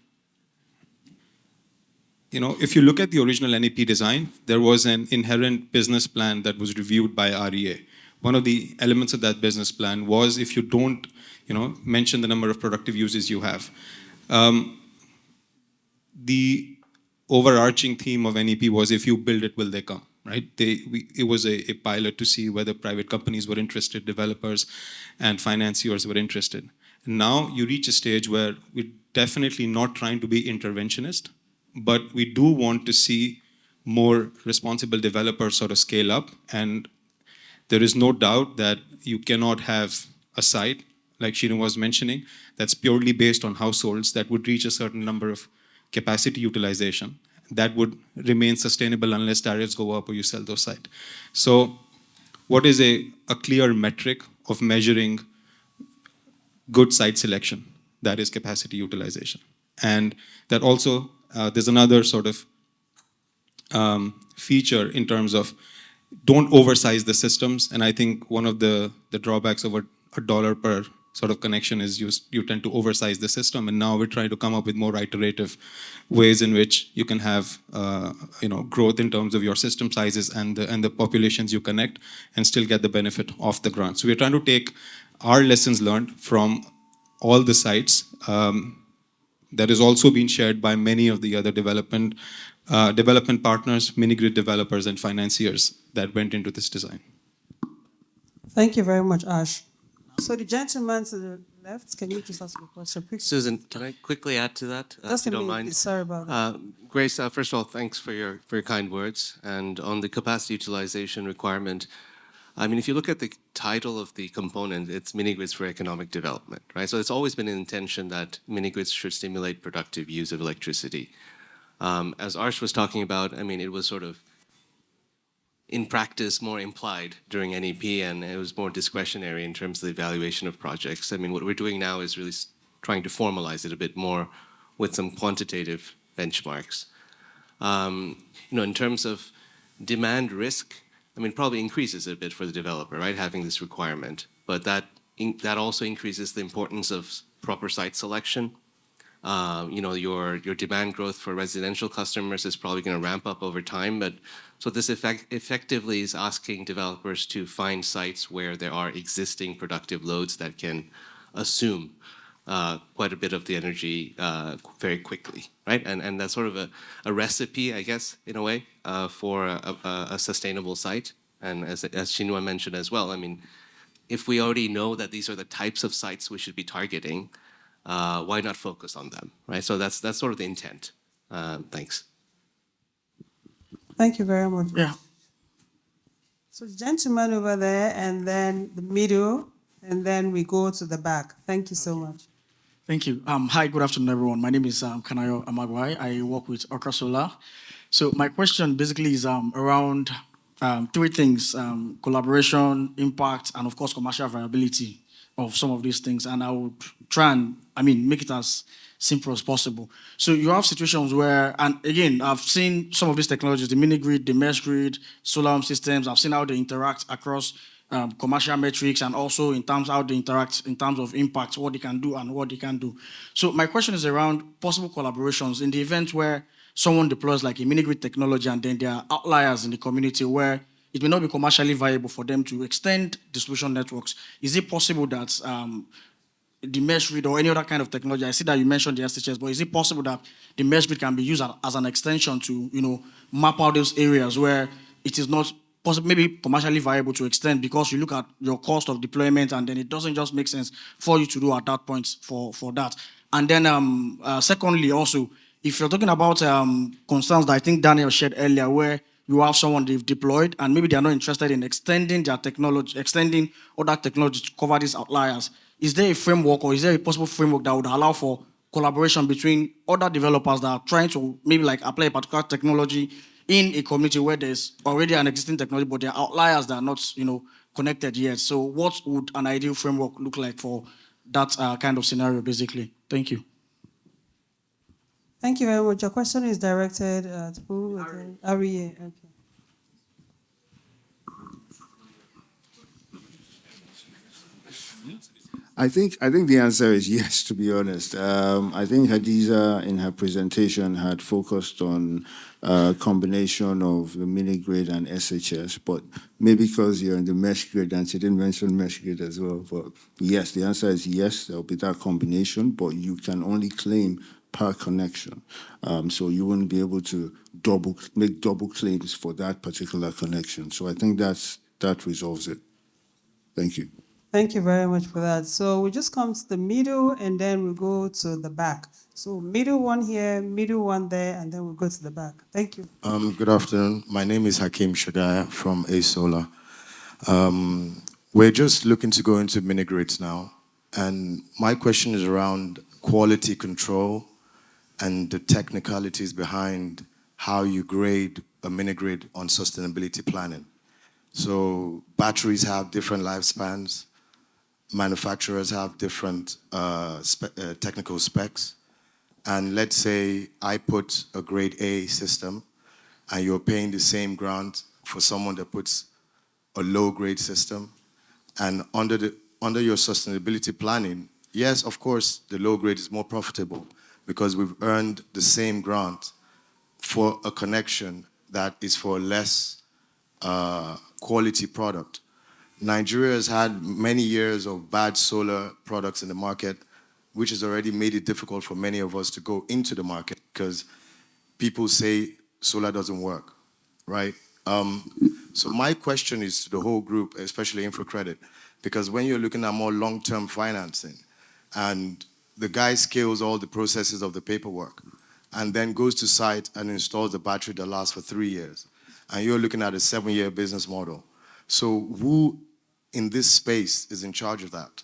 S11: if you look at the original NEP design, there was an inherent business plan that was reviewed by REA. One of the elements of that business plan was if you don't, mention the number of productive uses you have. The overarching theme of NEP was if you build it, will they come, right? It was a pilot to see whether private companies were interested, developers and financiers were interested. And now you reach a stage where we're definitely not trying to be interventionist, but we do want to see more responsible developers sort of scale up. And there is no doubt that you cannot have a site, like Shirin was mentioning, that's purely based on households that would reach a certain number of capacity utilization. That would remain sustainable unless tariffs go up or you sell those sites. So what is a clear metric of measuring good site selection? That is capacity utilization. And that also, there's another sort of feature in terms of don't oversize the systems. And I think one of the drawbacks of a dollar per sort of connection is you tend to oversize the system. And now we're trying to come up with more iterative ways in which you can have growth in terms of your system sizes and the populations you connect and still get the benefit of the grant. So we're trying to take our lessons learned from all the sites that is also being shared by many of the other development partners, mini-grid developers and financiers that went into this design.
S2: Thank you very much, Ash. So the gentleman to the left, can you just ask a question?
S7: Susan, can I quickly add to that, if you don't mind?
S2: Sorry about that.
S7: Grace, first of all, thanks for your kind words. And on the capacity utilization requirement, I mean, if you look at the title of the component, it's mini-grids for economic development, right? So it's always been an intention that mini-grids should stimulate productive use of electricity. As Arsh was talking about, I mean, it was sort of in practice more implied during NEP, and it was more discretionary in terms of the evaluation of projects. I mean, what we're doing now is really trying to formalize it a bit more with some quantitative benchmarks. In terms of demand risk, I mean, probably increases a bit for the developer, right, having this requirement. But that also increases the importance of proper site selection. Your demand growth for residential customers is probably going to ramp up over time. But so this effectively is asking developers to find sites where there are existing productive loads that can assume quite a bit of the energy very quickly, right? And that's sort of a recipe, I guess, in a way, for a sustainable site. And as Shinwa mentioned as well, I mean, if we already know that these are the types of sites we should be targeting, why not focus on them, right? So that's sort of the intent. Thanks.
S2: Thank you very much.
S14: Yeah.
S2: So the gentleman over there, and then the middle, and then we go to the back. Thank you so much.
S14: Thank you. Hi, good afternoon, everyone. My name is Kanayo Amagwai. I work with Okra Solar. So my question basically is around three things: collaboration, impact, and of course, commercial viability of some of these things. And I would try and, make it as simple as possible. So you have situations where, and again, I've seen some of these technologies, the mini grid, the mesh grid, solar home systems. I've seen how they interact across commercial metrics, and also in terms how they interact in terms of impact, what they can do and what they can do. So my question is around possible collaborations in the event where someone deploys like a mini grid technology, and then there are outliers in the community where it may not be commercially viable for them to extend distribution networks. Is it possible that the mesh grid or any other kind of technology, I see that you mentioned the SHS, but is it possible that the mesh grid can be used as an extension to, map out those areas where it is not possible, maybe commercially viable to extend, because you look at your cost of deployment and then it doesn't just make sense for you to do at that point for that. And then secondly, also, if you're talking about concerns that I think Daniel shared earlier, where you have someone they've deployed and maybe they're not interested in extending their technology, extending other technology to cover these outliers, is there a framework or is there a possible framework that would allow for collaboration between other developers that are trying to maybe like apply a particular technology in a community where there's already an existing technology, but there are outliers that are not, connected yet? So what would an ideal framework look like for that kind of scenario, basically? Thank you.
S2: Thank you very much. Your question is directed at who? REA. Okay.
S1: I think the answer is yes, to be honest. I think Hadiza in her presentation had focused on a combination of the mini grid and SHS, but maybe because you're in the mesh grid and she didn't mention mesh grid as well. But yes, the answer is yes, there'll be that combination, but you can only claim per connection. So you wouldn't be able to make double claims for that particular connection. So I think that resolves it. Thank you.
S2: Thank you very much for that. So we just come to the middle and then we go to the back. So middle one here, middle one there, and then we'll go to the back. Thank you.
S15: Good afternoon. My name is Hakim Shadaya from A Solar. We're just looking to go into mini grids now. And my question is around quality control and the technicalities behind how you grade a mini grid on sustainability planning. So batteries have different lifespans. Manufacturers have different technical specs. And let's say I put a grade A system and you're paying the same grant for someone that puts a low grade system. And under your sustainability planning, yes, of course, the low grade is more profitable because we've earned the same grant for a connection that is for a less quality product. Nigeria has had many years of bad solar products in the market, which has already made it difficult for many of us to go into the market because people say solar doesn't work, right? So my question is to the whole group, especially InfraCredit, because when you're looking at more long-term financing and the guy scales all the processes of the paperwork and then goes to site and installs the battery that lasts for 3 years, and you're looking at a 7-year business model. So who in this space is in charge of that?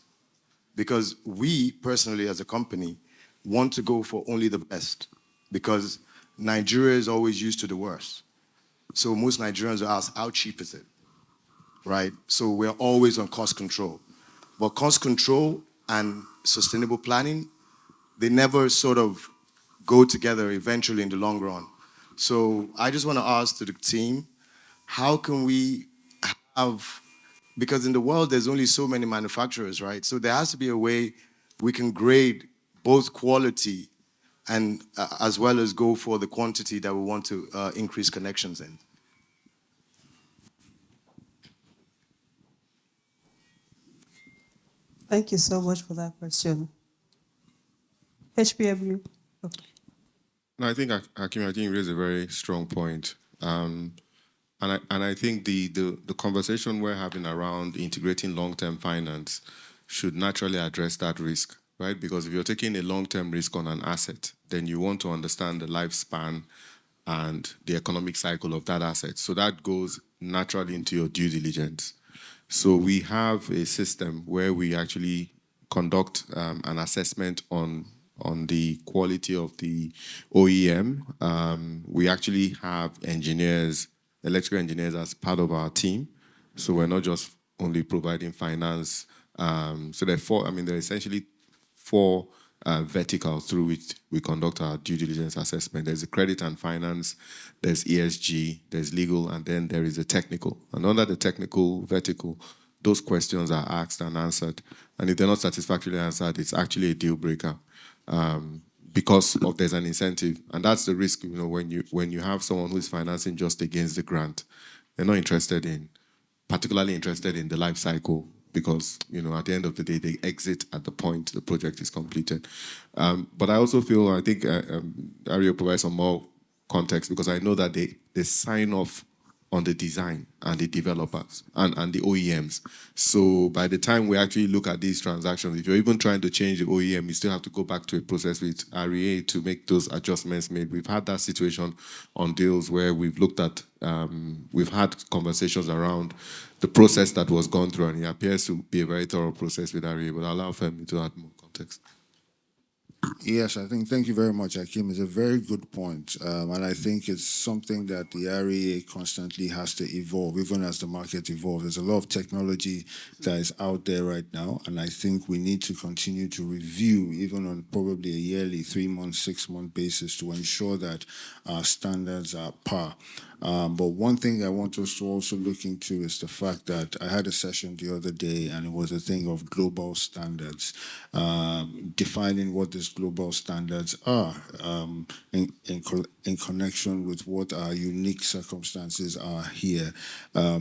S15: Because we personally as a company want to go for only the best because Nigeria is always used to the worst. So most Nigerians will ask, how cheap is it, right? So we're always on cost control. But cost control and sustainable planning, they never sort of go together eventually in the long run. So I just want to ask to the team, how can we have, because in the world there's only so many manufacturers, right? So there has to be a way we can grade both quality and as well as go for the quantity that we want to increase connections in.
S2: Thank you so much for that question. HPMU. Okay.
S16: No, I think, Hakim, I think you raised a very strong point. And I think the conversation we're having around integrating long-term finance should naturally address that risk, right? Because if you're taking a long-term risk on an asset, then you want to understand the lifespan and the economic cycle of that asset. So that goes naturally into your due diligence. So we have a system where we actually conduct an assessment on the quality of the OEM. We actually have engineers, electrical engineers as part of our team. So we're not just only providing finance. So there are essentially 4 verticals through which we conduct our due diligence assessment. There's the credit and finance, there's ESG, there's legal, and then there is a technical. And under the technical vertical, those questions are asked and answered. And if they're not satisfactorily answered, it's actually a deal breaker. Because there's an incentive, and that's the risk. When you have someone who is financing just against the grant, they're not particularly interested in the life cycle because at the end of the day they exit at the point the project is completed. But I also feel I think Ario provides some more context because I know that they sign off on the design and the developers and the OEMs. So by the time we actually look at these transactions, if you're even trying to change the OEM, you still have to go back to a process with REA to make those adjustments made. We've had that situation on deals where we've looked at, we've had conversations around the process that was gone through, and it appears to be a very thorough process with REA, but I'll allow Femi to add more context.
S1: Yes, thank you very much, Hakeem. It's a very good point. And I think it's something that the REA constantly has to evolve, even as the market evolves. There's a lot of technology that is out there right now, and I think we need to continue to review, even on probably a yearly, 3-month, 6-month basis, to ensure that our standards are par. But one thing I want us to also look into is the fact that I had a session the other day, and it was a thing of global standards, defining what these global standards are in connection with what our unique circumstances are here.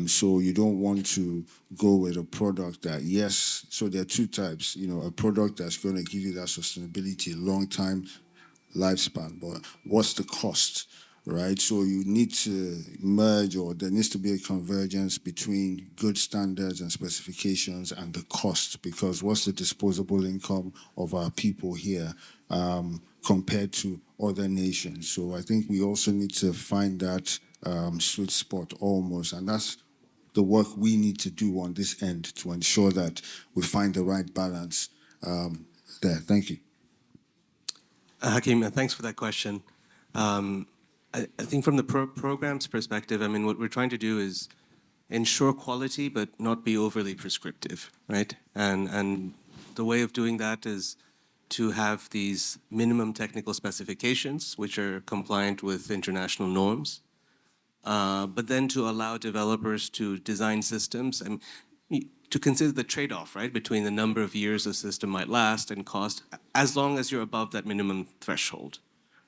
S1: So you don't want to go with a product that, yes, so there are two types, a product that's going to give you that sustainability, long time lifespan, but what's the cost, right? So you need to merge, or there needs to be a convergence between good standards and specifications and the cost, because what's the disposable income of our people here compared to other nations? So I think we also need to find that sweet spot almost, and that's the work we need to do on this end to ensure that we find the right balance there. Thank you.
S7: Hakeem, thanks for that question. I think from the program's perspective, I mean, what we're trying to do is ensure quality, but not be overly prescriptive, right? And the way of doing that is to have these minimum technical specifications, which are compliant with international norms, but then to allow developers to design systems and to consider the trade-off, right, between the number of years a system might last and cost, as long as you're above that minimum threshold,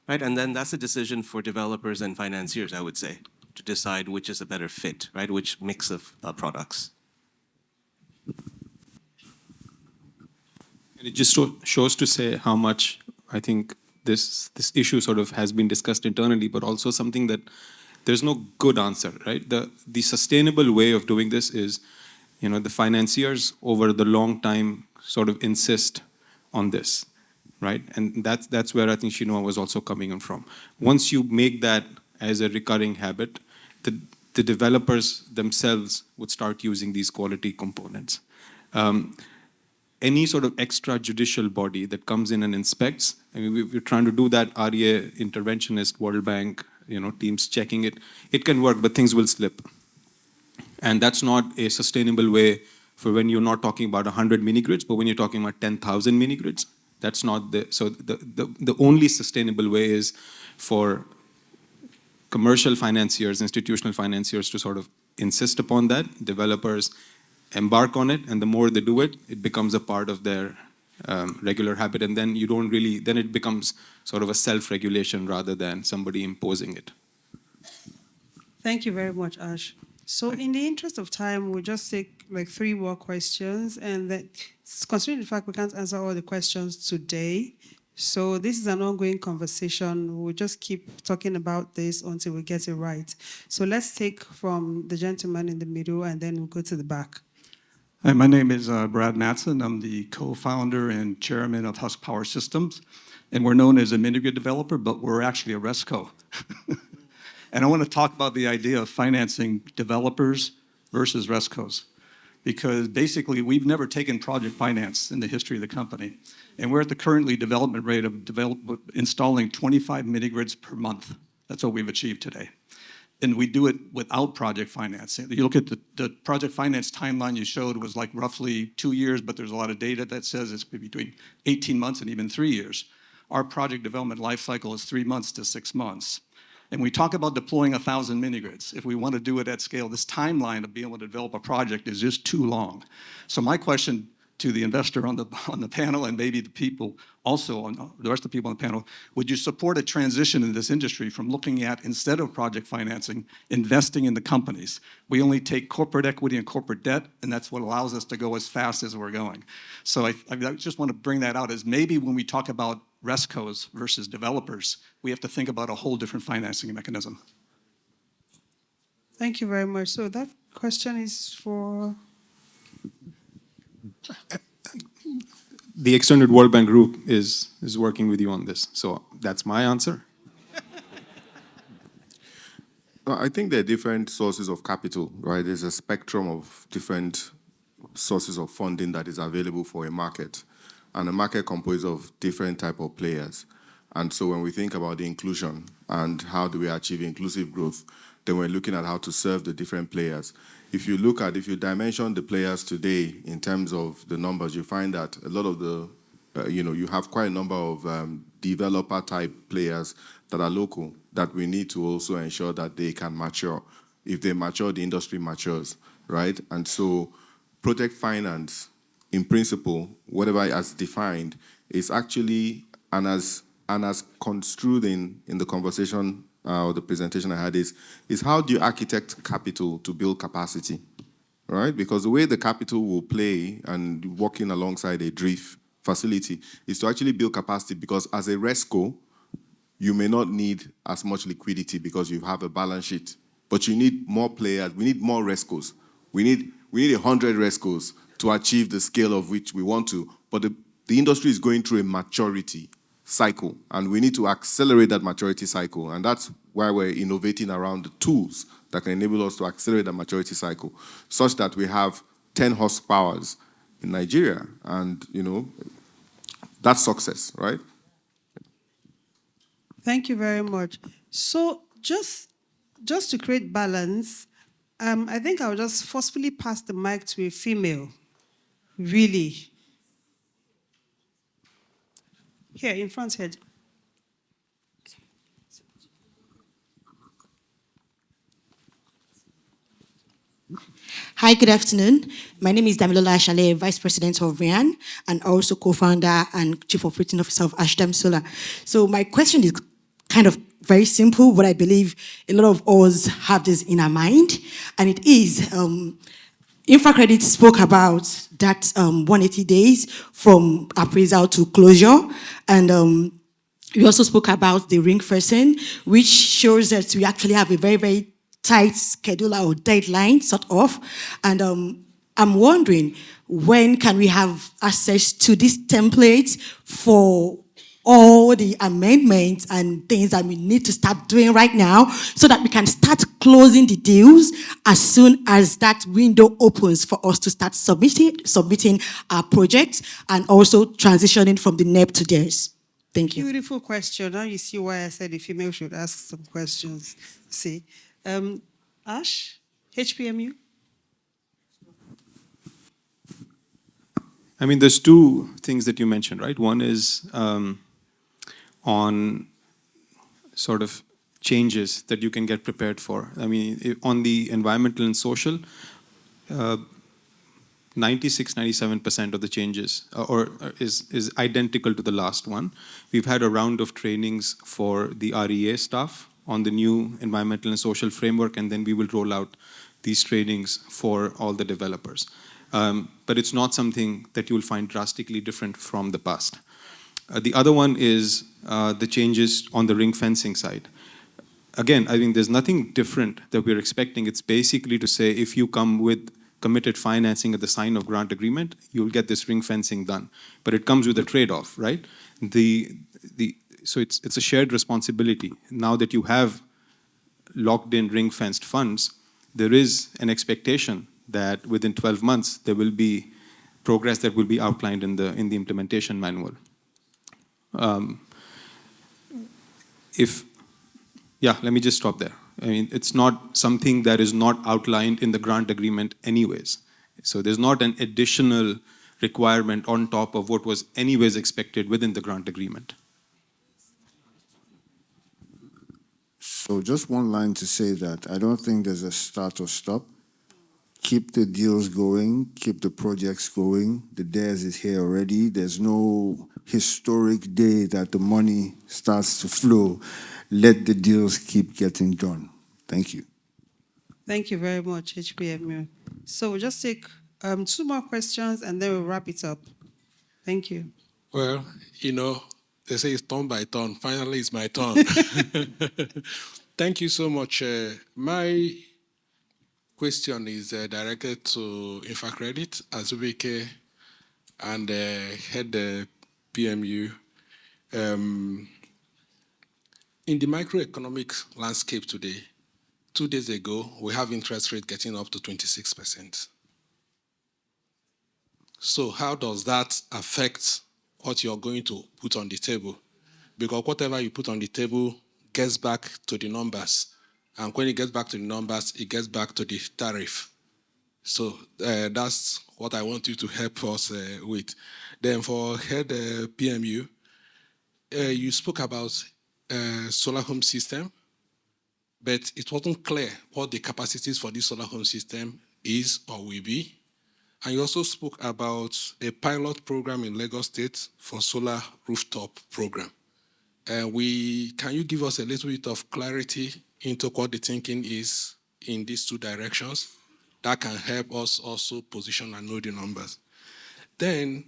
S7: right? And then that's a decision for developers and financiers, I would say, to decide which is a better fit, right, which mix of products.
S11: And it just shows to say how much I think this issue sort of has been discussed internally, but also something that there's no good answer, right? The sustainable way of doing this is, the financiers over the long time sort of insist on this, right? And that's where I think Shinua was also coming in from. Once you make that as a recurring habit, the developers themselves would start using these quality components. Any sort of extrajudicial body that comes in and inspects, I mean, we're trying to do that REA interventionist, World Bank, teams checking it. It can work, but things will slip. And that's not a sustainable way for when you're not talking about 100 mini-grids, but when you're talking about 10,000 mini-grids. That's not so the only sustainable way is for commercial financiers, institutional financiers to sort of insist upon that, developers embark on it, and the more they do it, it becomes a part of their regular habit, and then then it becomes sort of a self-regulation rather than somebody imposing it.
S2: Thank you very much, Ash. So in the interest of time, we'll just take like 3 more questions, and then considering the fact we can't answer all the questions today, so this is an ongoing conversation. We'll just keep talking about this until we get it right. So let's take from the gentleman in the middle, and then we'll go to the back.
S17: Hi, my name is Brad Matson. I'm the co-founder and chairman of Husk Power Systems, and we're known as a mini-grid developer, but we're actually a RESCO. And I want to talk about the idea of financing developers versus RESCOs, because basically we've never taken project finance in the history of the company. And we're at the currently development rate of installing 25 mini-grids per month. That's what we've achieved today. And we do it without project finance. You look at the project finance timeline you showed was like roughly 2 years, but there's a lot of data that says it's between 18 months and even 3 years. Our project development life cycle is 3 months to 6 months. And we talk about deploying 1,000 mini-grids. If we want to do it at scale, this timeline of being able to develop a project is just too long. So my question to the investor on the panel, and maybe the people also, on the rest of the people on the panel, would you support a transition in this industry from looking at, instead of project financing, investing in the companies? We only take corporate equity and corporate debt, and that's what allows us to go as fast as we're going. So I just want to bring that out as maybe when we talk about RESCOs versus developers, we have to think about a whole different financing mechanism.
S2: Thank you very much. So that question is for...
S11: The extended World Bank group is working with you on this. So that's my answer.
S16: I think there are different sources of capital, right? There's a spectrum of different sources of funding that is available for a market. and a market composed of different type of players. And so when we think about the inclusion and how do we achieve inclusive growth, then we're looking at how to serve the different players. If you dimension the players today in terms of the numbers, you find that a lot of the, you have quite a number of developer type players that are local that we need to also ensure that they can mature. If they mature, the industry matures, right? And so project finance, in principle, whatever as defined, is actually, and as construed in the conversation or the presentation I had is how do you architect capital to build capacity, right? Because the way the capital will play and working alongside a DRIF facility is to actually build capacity, because as a RESCO, you may not need as much liquidity because you have a balance sheet, but you need more players. We need more RESCOs. We need 100 RESCOs to achieve the scale of which we want to, but the industry is going through a maturity cycle, and we need to accelerate that maturity cycle, and that's why we're innovating around the tools that can enable us to accelerate that maturity cycle, such that we have 10 horsepowers in Nigeria, and that's success, right?
S2: Thank you very much. So just to create balance, I think I'll just forcefully pass the mic to a female. Really. Here, in front here.
S18: Hi, good afternoon. My name is Damilola Ashale, Vice President of RIAN, and also co-founder and Chief Operating Officer of Ashdam Solar. So my question is kind of very simple, but I believe a lot of us have this in our mind, and it is, InfraCredit spoke about that 180 days from appraisal to closure, and we also spoke about the ring fencing, which shows that we actually have a very, very tight schedule or deadline, sort of. And I'm wondering, when can we have access to this template for all the amendments and things that we need to start doing right now so that we can start closing the deals as soon as that window opens for us to start submitting our projects and also transitioning from the NEP to DARES? Thank you.
S2: Beautiful question. Now you see why I said the female should ask some questions. See. Ash, HPMU?
S11: I mean, there's two things that you mentioned, right? One is on sort of changes that you can get prepared for. I mean, on the environmental and social, 96-97% of the changes is identical to the last one. We've had a round of trainings for the REA staff on the new environmental and social framework, and then we will roll out these trainings for all the developers. But it's not something that you will find drastically different from the past. The other one is the changes on the ring fencing side. Again, I think there's nothing different that we're expecting. It's basically to say if you come with committed financing at the sign of grant agreement, you'll get this ring fencing done. But it comes with a trade-off, right? So it's a shared responsibility. Now that you have locked in ring-fenced funds, there is an expectation that within 12 months there will be progress that will be outlined in the implementation manual. Let me just stop there. I mean, it's not something that is not outlined in the grant agreement anyways. So there's not an additional requirement on top of what was anyways expected within the grant agreement.
S1: So just one line to say that I don't think there's a start or stop. Keep the deals going, keep the projects going. The DARES is here already. There's no historic day that the money starts to flow. Let the deals keep getting done. Thank you.
S2: Thank you very much, HPMU. So we'll just take 2 more questions and then we'll wrap it up. Thank you.
S19: Well, they say it's turn by turn. Finally, it's my turn. Thank you so much. My question is directed to InfraCredit, Azubike, and head PMU. In the microeconomic landscape today, 2 days ago, we have interest rate getting up to 26%. So how does that affect what you're going to put on the table. Because whatever you put on the table gets back to the numbers. And when it gets back to the numbers, it gets back to the tariff. So that's what I want you to help us with. Then for head PMU, you spoke about solar home system, but it wasn't clear what the capacities for this solar home system is or will be. And you also spoke about a pilot program in Lagos State for solar rooftop program. Can you give us a little bit of clarity into what the thinking is in these two directions? That can help us also position and know the numbers. Then,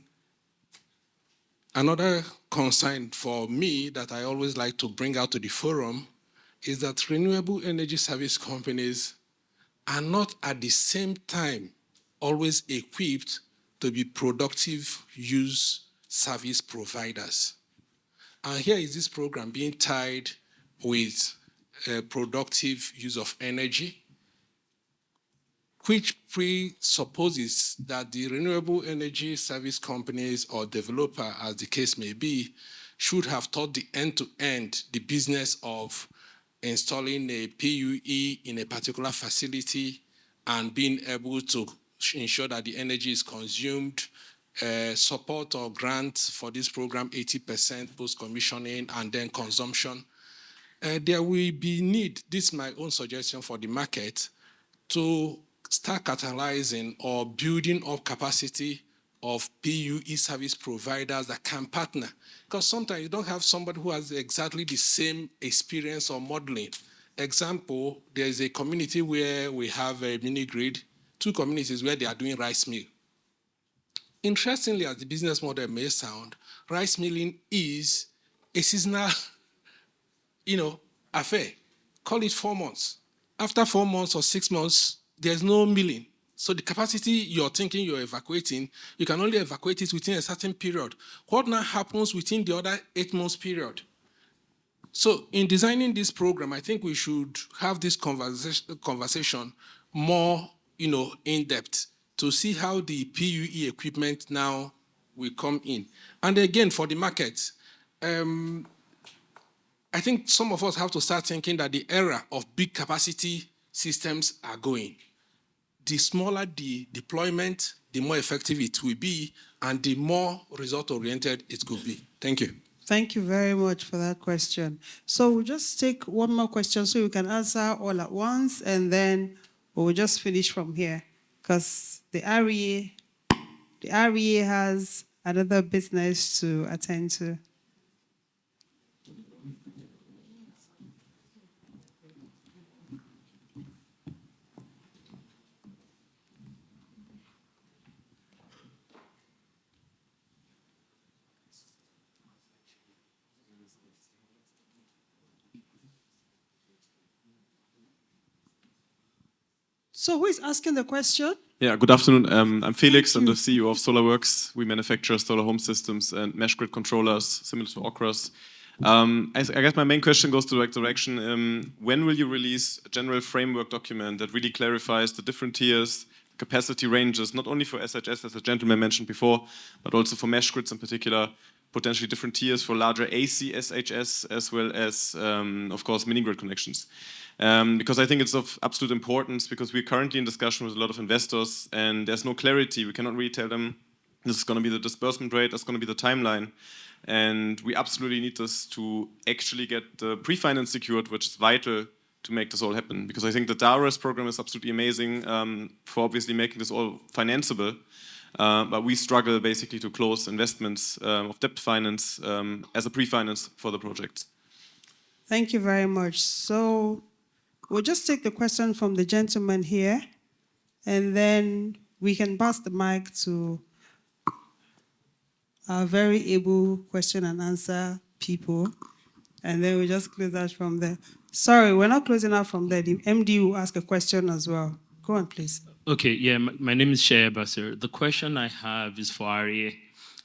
S19: another concern for me that I always like to bring out to the forum is that renewable energy service companies are not at the same time always equipped to be productive use service providers. And here is this program being tied with productive use of energy, which presupposes that the renewable energy service companies or developer, as the case may be, should have taught the end-to-end, the business of installing a PUE in a particular facility and being able to ensure that the energy is consumed, support or grant for this program 80% post-commissioning and then consumption. There will be need, this is my own suggestion for the market, to start catalyzing or building up capacity of PUE service providers that can partner. Because sometimes you don't have somebody who has exactly the same experience or modeling. Example, there is a community where we have a mini grid, 2 communities where they are doing rice mill. Interestingly, as the business model may sound, rice milling is a seasonal, affair. Call it 4 months. After 4 months or 6 months, there's no milling. So the capacity you're thinking you're evacuating, you can only evacuate it within a certain period. What now happens within the other 8 months period? So in designing this program, I think we should have this conversation more, in depth to see how the PUE equipment now will come in. And again, for the market, I think some of us have to start thinking that the era of big capacity systems are going. The smaller the deployment, the more effective it will be, and the more result-oriented it could be. Thank you.
S2: Thank you very much for that question. So we'll just take one more question so you can answer all at once, and then we'll just finish from here, because the REA has another business to attend to. So who is asking the question?
S20: Yeah, good afternoon. I'm Felix. I'm the CEO of SolarWorks. We manufacture solar home systems and mesh grid controllers similar to Okras. I guess my main question goes to the right direction. When will you release a general framework document that really clarifies the different tiers, capacity ranges, not only for SHS, as the gentleman mentioned before, but also for mesh grids in particular, potentially different tiers for larger AC SHS, as well as, of course, mini-grid connections? Because I think it's of absolute importance, because we're currently in discussion with a lot of investors and there's no clarity. We cannot really tell them this is going to be the disbursement rate, that's going to be the timeline. And we absolutely need this to actually get the pre-finance secured, which is vital to make this all happen. Because I think the DARES program is absolutely amazing for obviously making this all financeable. But we struggle basically to close investments of debt finance as a pre-finance for the projects.
S2: Thank you very much. So we'll just take the question from the gentleman here, and then we can pass the mic to our very able question and answer people, and then we'll just close out from there. Sorry, we're not closing out from there. The MD will ask a question as well. Go on, please.
S21: Okay, yeah, my name is Shea Basir. The question I have is for REA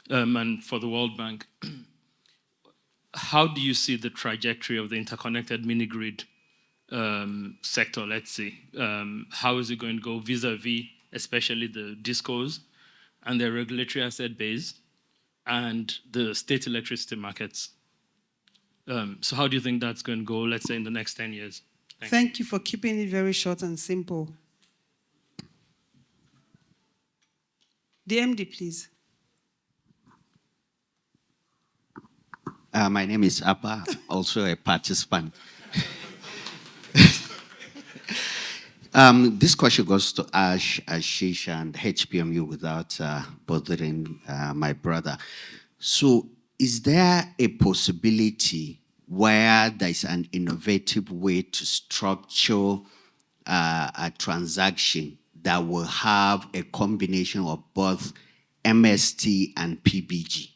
S21: and for the World Bank. How do you see the trajectory of the interconnected mini-grid sector, let's say? How is it going to go vis-a-vis, especially the DISCOs and their regulatory asset base? and the state electricity markets. So how do you think that's going to go, let's say, in the next 10 years?
S2: Thank you for keeping it very short and simple. The MD, please.
S3: My name is Abba, also a participant. This question goes to Ash, Ashish, and HPMU without bothering my brother. So is there a possibility where there's an innovative way to structure a transaction that will have a combination of both MST and PBG?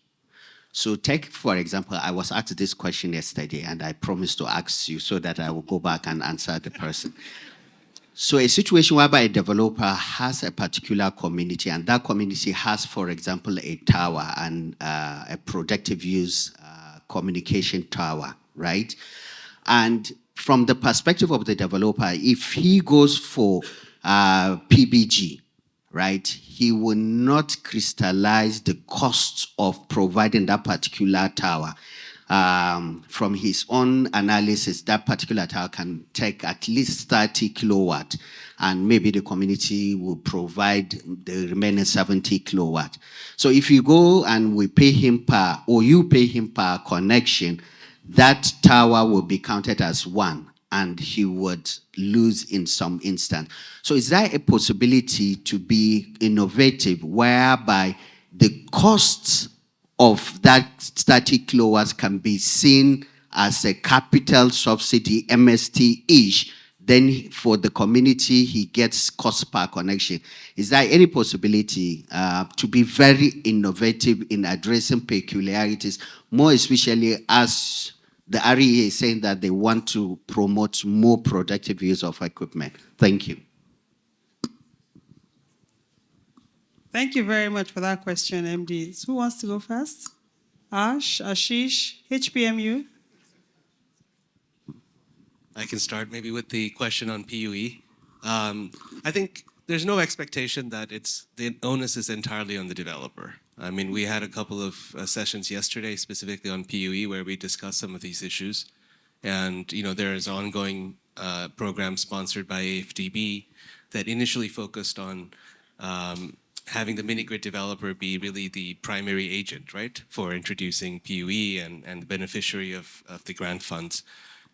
S3: So take, for example, I was asked this question yesterday, and I promised to ask you so that I will go back and answer the person. So a situation whereby a developer has a particular community, and that community has, for example, a tower and a productive use communication tower, right? And from the perspective of the developer, if he goes for PBG, right, he will not crystallize the costs of providing that particular tower. From his own analysis, that particular tower can take at least 30 kilowatt, and maybe the community will provide the remaining 70 kilowatt. So if you go and we pay him per, or you pay him per connection, that tower will be counted as one, and he would lose in some instance. So is there a possibility to be innovative whereby the costs of that 30 kilowatts can be seen as a capital subsidy, MST-ish, then for the community, he gets cost per connection. Is there any possibility to be very innovative in addressing peculiarities, more especially as the REA is saying that they want to promote more productive use of equipment? Thank you.
S2: Thank you very much for that question, MD. Who wants to go first? Ash, Ashish, HPMU?
S7: I can start maybe with the question on PUE. I think there's no expectation that the onus is entirely on the developer. I mean, we had a couple of sessions yesterday specifically on PUE where we discussed some of these issues. And there is ongoing program sponsored by AFDB that initially focused on having the mini-grid developer be really the primary agent, right, for introducing PUE and the beneficiary of the grant funds.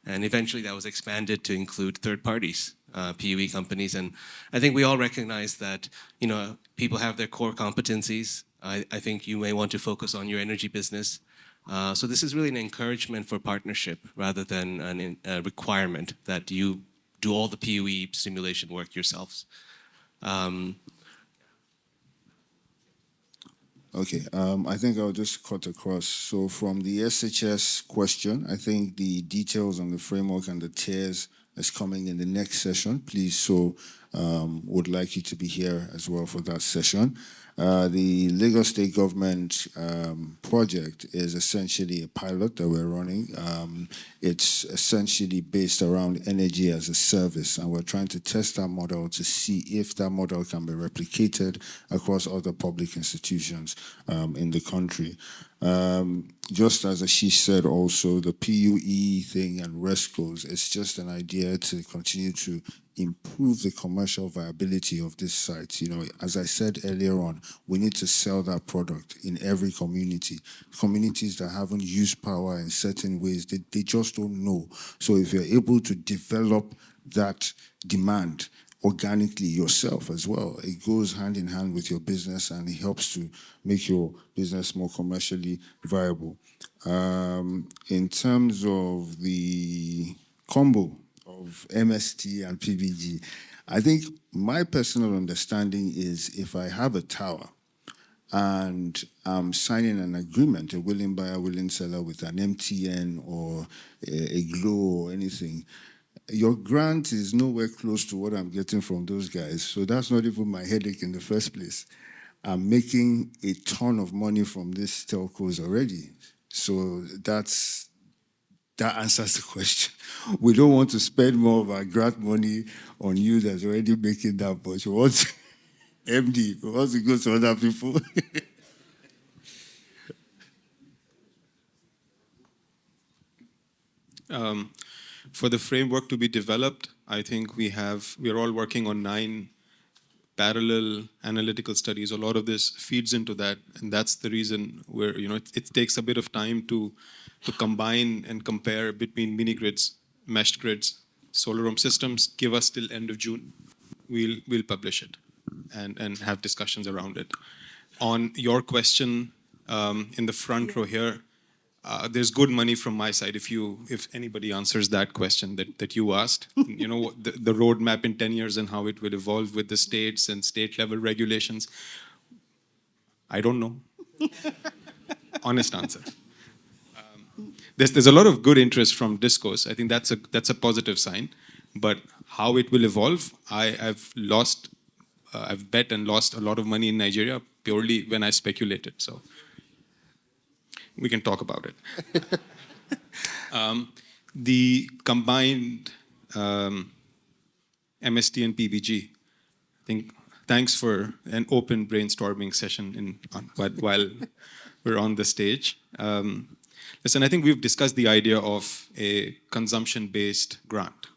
S7: And eventually that was expanded to include third parties, PUE companies. And I think we all recognize that, people have their core competencies. I think you may want to focus on your energy business. So this is really an encouragement for partnership rather than a requirement that you do all the PUE simulation work yourselves.
S1: Okay, I think I'll just cut across. So from the SHS question, I think the details on the framework and the tiers is coming in the next session, please. So would like you to be here as well for that session. The Lagos State Government project is essentially a pilot that we're running. It's essentially based around energy as a service, and we're trying to test that model to see if that model can be replicated across other public institutions in the country. Just as Ashish said also, the PUE thing and RESCOs, it's just an idea to continue to improve the commercial viability of this site. As I said earlier on, we need to sell that product in every community. Communities that haven't used power in certain ways, they just don't know. So if you're able to develop that demand organically yourself as well, it goes hand in hand with your business and it helps to make your business more commercially viable. In terms of the combo of MST and PBG, I think my personal understanding is if I have a tower and I'm signing an agreement, a willing buyer, willing seller with an MTN or a Glow or anything, your grant is nowhere close to what I'm getting from those guys. So that's not even my headache in the first place. I'm making a ton of money from these telcos already. So that answers the question. We don't want to spend more of our grant money on you that's already making that much. We want MD, we want to go to other people.
S11: For the framework to be developed, I think we're all working on 9 parallel analytical studies. A lot of this feeds into that, and that's the reason where it takes a bit of time to combine and compare between mini grids, meshed grids, solar home systems. Give us till end of June. We'll publish it and have discussions around it. On your question, in the front row here, there's good money from my side if anybody answers that question that you asked. The roadmap in 10 years and how it will evolve with the states and state level regulations. I don't know. Honest answer. There's a lot of good interest from discourse. I think that's a positive sign. But how it will evolve, I've bet and lost a lot of money in Nigeria purely when I speculated. So we can talk about it. The combined MST and PBG, I think, thanks for an open brainstorming session while we're on the stage. Listen, I think we've discussed the idea of a consumption-based grant.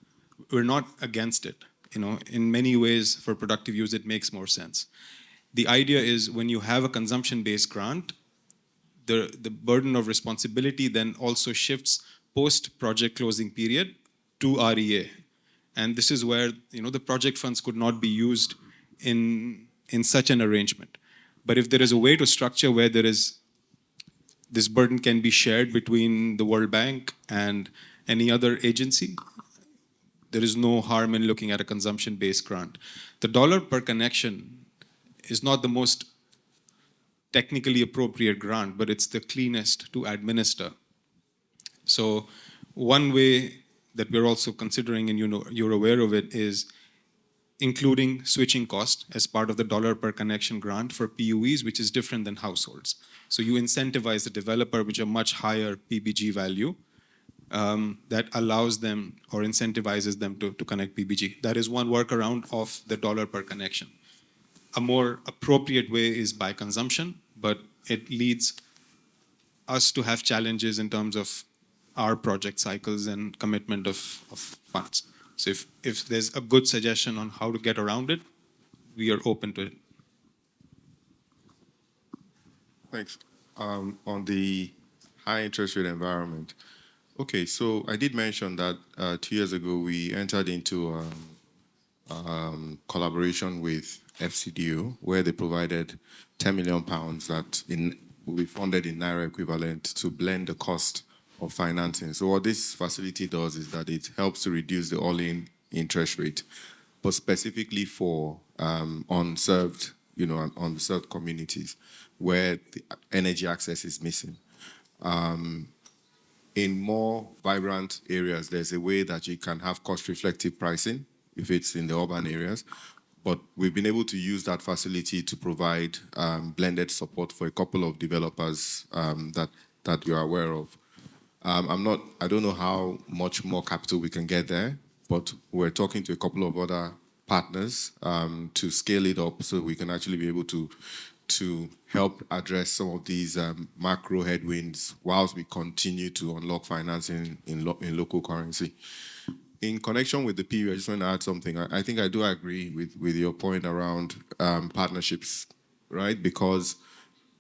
S11: We're not against it. In many ways, for productive use, it makes more sense. The idea is when you have a consumption-based grant, the burden of responsibility then also shifts post-project closing period to REA. And this is where the project funds could not be used in such an arrangement. But if there is a way to structure where this burden can be shared between the World Bank and any other agency, there is no harm in looking at a consumption-based grant. The dollar per connection is not the most technically appropriate grant, but it's the cleanest to administer. So one way that we're also considering, and you're aware of it, is including switching cost as part of the dollar per connection grant for PUEs, which is different than households. So you incentivize the developer with a much higher PBG value that allows them or incentivizes them to connect PBG. That is one workaround of the dollar per connection. A more appropriate way is by consumption, but it leads us to have challenges in terms of our project cycles and commitment of funds. So if there's a good suggestion on how to get around it, we are open to it.
S16: Thanks. On the high interest rate environment, okay, so I did mention that 2 years ago we entered into collaboration with FCDO, where they provided £10 million that will be funded in Naira equivalent to blend the cost of financing. So what this facility does is that it helps to reduce the all-in interest rate, but specifically for unserved communities where the energy access is missing. In more vibrant areas, there's a way that you can have cost-reflective pricing if it's in the urban areas. But we've been able to use that facility to provide blended support for a couple of developers that you're aware of. I don't know how much more capital we can get there, but we're talking to a couple of other partners to scale it up so we can actually be able to help address some of these macro headwinds whilst we continue to unlock financing in local currency. In connection with the PU, I just want to add something. I think I do agree with your point around partnerships, right? Because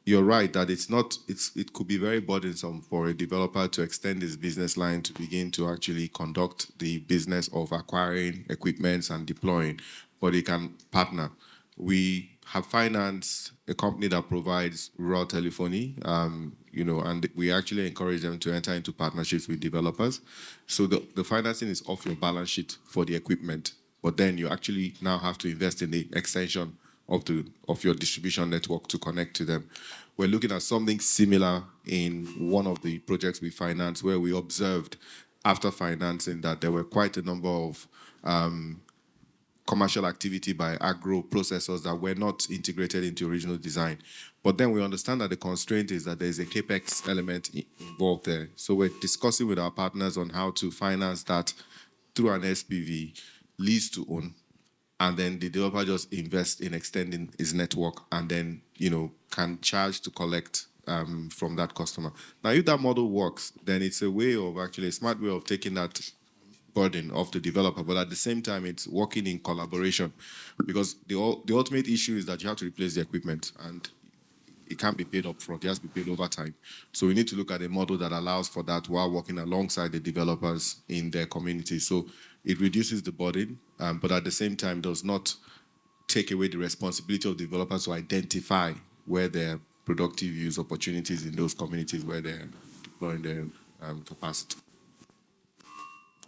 S16: you're right that it could be very burdensome for a developer to extend his business line to begin to actually conduct the business of acquiring equipment and deploying, but he can partner. We have financed a company that provides rural telephony, and we actually encourage them to enter into partnerships with developers. So the financing is off your balance sheet for the equipment, but then you actually now have to invest in the extension of your distribution network to connect to them. We're looking at something similar in one of the projects we financed, where we observed after financing that there were quite a number of commercial activity by agro processors that were not integrated into original design. But then we understand that the constraint is that there's a capex element involved there. So we're discussing with our partners on how to finance that through an SPV, lease to own, and then the developer just invests in extending his network and then, can charge to collect from that customer. Now, if that model works, then it's a way of actually a smart way of taking that burden of the developer, but at the same time, it's working in collaboration, because the ultimate issue is that you have to replace the equipment, and it can't be paid up front. It has to be paid over time. So we need to look at a model that allows for that while working alongside the developers in their community. So it reduces the burden, but at the same time does not take away the responsibility of developers to identify where there are productive use opportunities in those communities where they're deploying their capacity.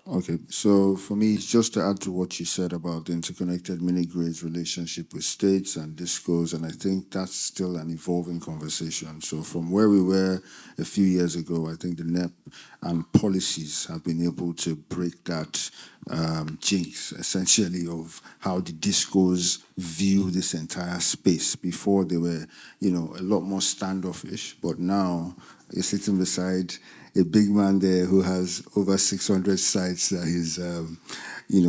S1: Okay, so for me, just to add to what you said about the interconnected mini-grids relationship with states and discos, and I think that's still an evolving conversation. So from where we were a few years ago, I think the NEP and policies have been able to break that jinx, essentially, of how the discos view this entire space. Before they were, a lot more standoffish, but now you're sitting beside a big man there who has over 600 sites that he's,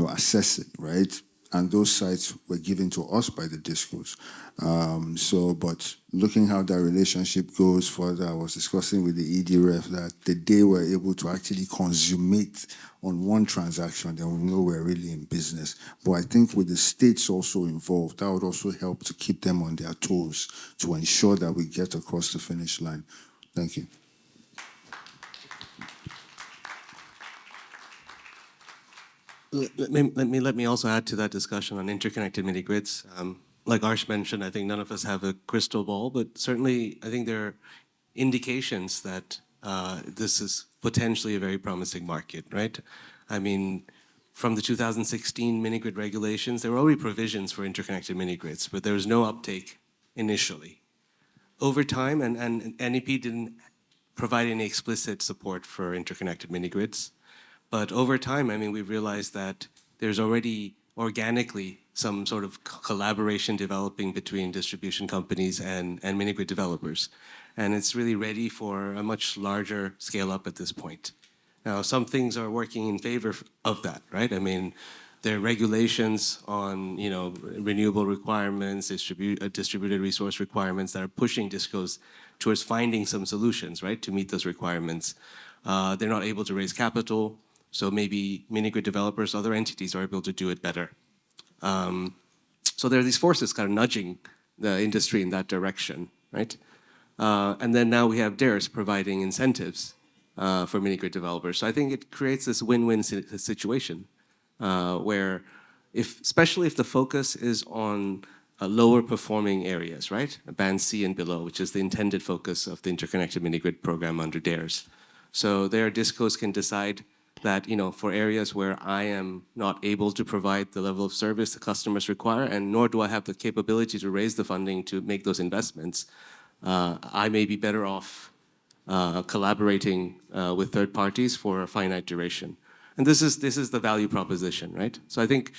S1: assessing, right? And those sites were given to us by the discos. But looking how that relationship goes further, I was discussing with the ED ref that the day we're able to actually consummate on one transaction, then we know we're really in business. But I think with the states also involved, that would also help to keep them on their toes to ensure that we get across the finish line. Thank you.
S7: Let me also add to that discussion on interconnected mini-grids. Like Arsh mentioned, I think none of us have a crystal ball, but certainly I think there are indications that this is potentially a very promising market, right? I mean, from the 2016 mini-grid regulations, there were already provisions for interconnected mini-grids, but there was no uptake initially. Over time, and NEP didn't provide any explicit support for interconnected mini-grids. But over time, I mean, we've realized that there's already organically some sort of collaboration developing between distribution companies and mini-grid developers. And it's really ready for a much larger scale up at this point. Now, some things are working in favor of that, right? I mean, there are regulations on, renewable requirements, distributed resource requirements that are pushing discos towards finding some solutions, right, to meet those requirements. They're not able to raise capital. So maybe mini-grid developers, other entities are able to do it better. So there are these forces kind of nudging the industry in that direction, right? And then now we have DARES providing incentives for mini-grid developers. So I think it creates this win-win situation where, especially if the focus is on lower performing areas, right? Band C and below, which is the intended focus of the interconnected mini-grid program under DARES. So there, discos can decide that, for areas where I am not able to provide the level of service the customers require, and nor do I have the capability to raise the funding to make those investments, I may be better off collaborating with third parties for a finite duration. And this is the value proposition, right? So I think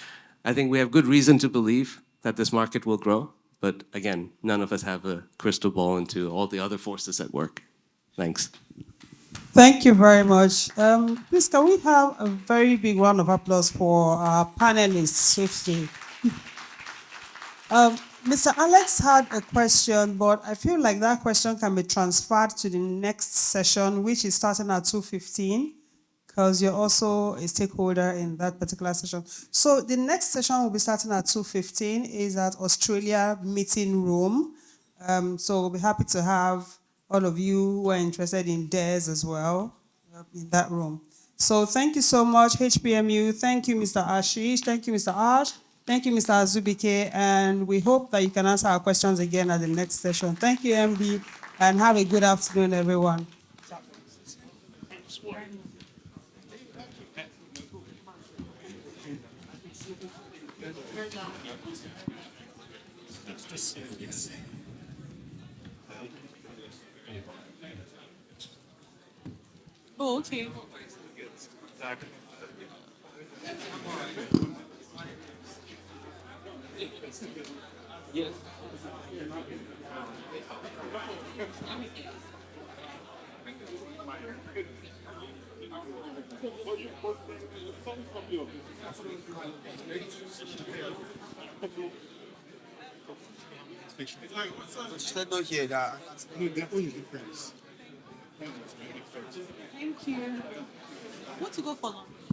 S7: we have good reason to believe that this market will grow, but again, none of us have a crystal ball into all the other forces at work. Thanks.
S2: Thank you very much. Please, can we have a very big round of applause for our panelists, safely? Mr. Alex had a question, but I feel like that question can be transferred to the next session, which is starting at 2:15, because you're also a stakeholder in that particular session. So the next session will be starting at 2:15, is at Australia Meeting Room. So we'll be happy to have all of you who are interested in DARES as well in that room. So thank you so much, HPMU. Thank you, Mr. Ashish. Thank you, Mr. Ash. Thank you, Mr. Azubike. And we hope that you can answer our questions again at the next session. Thank you, MD, and have a good afternoon, everyone.
S5: Oh, okay. Yes. Thank you. Want to go for lunch?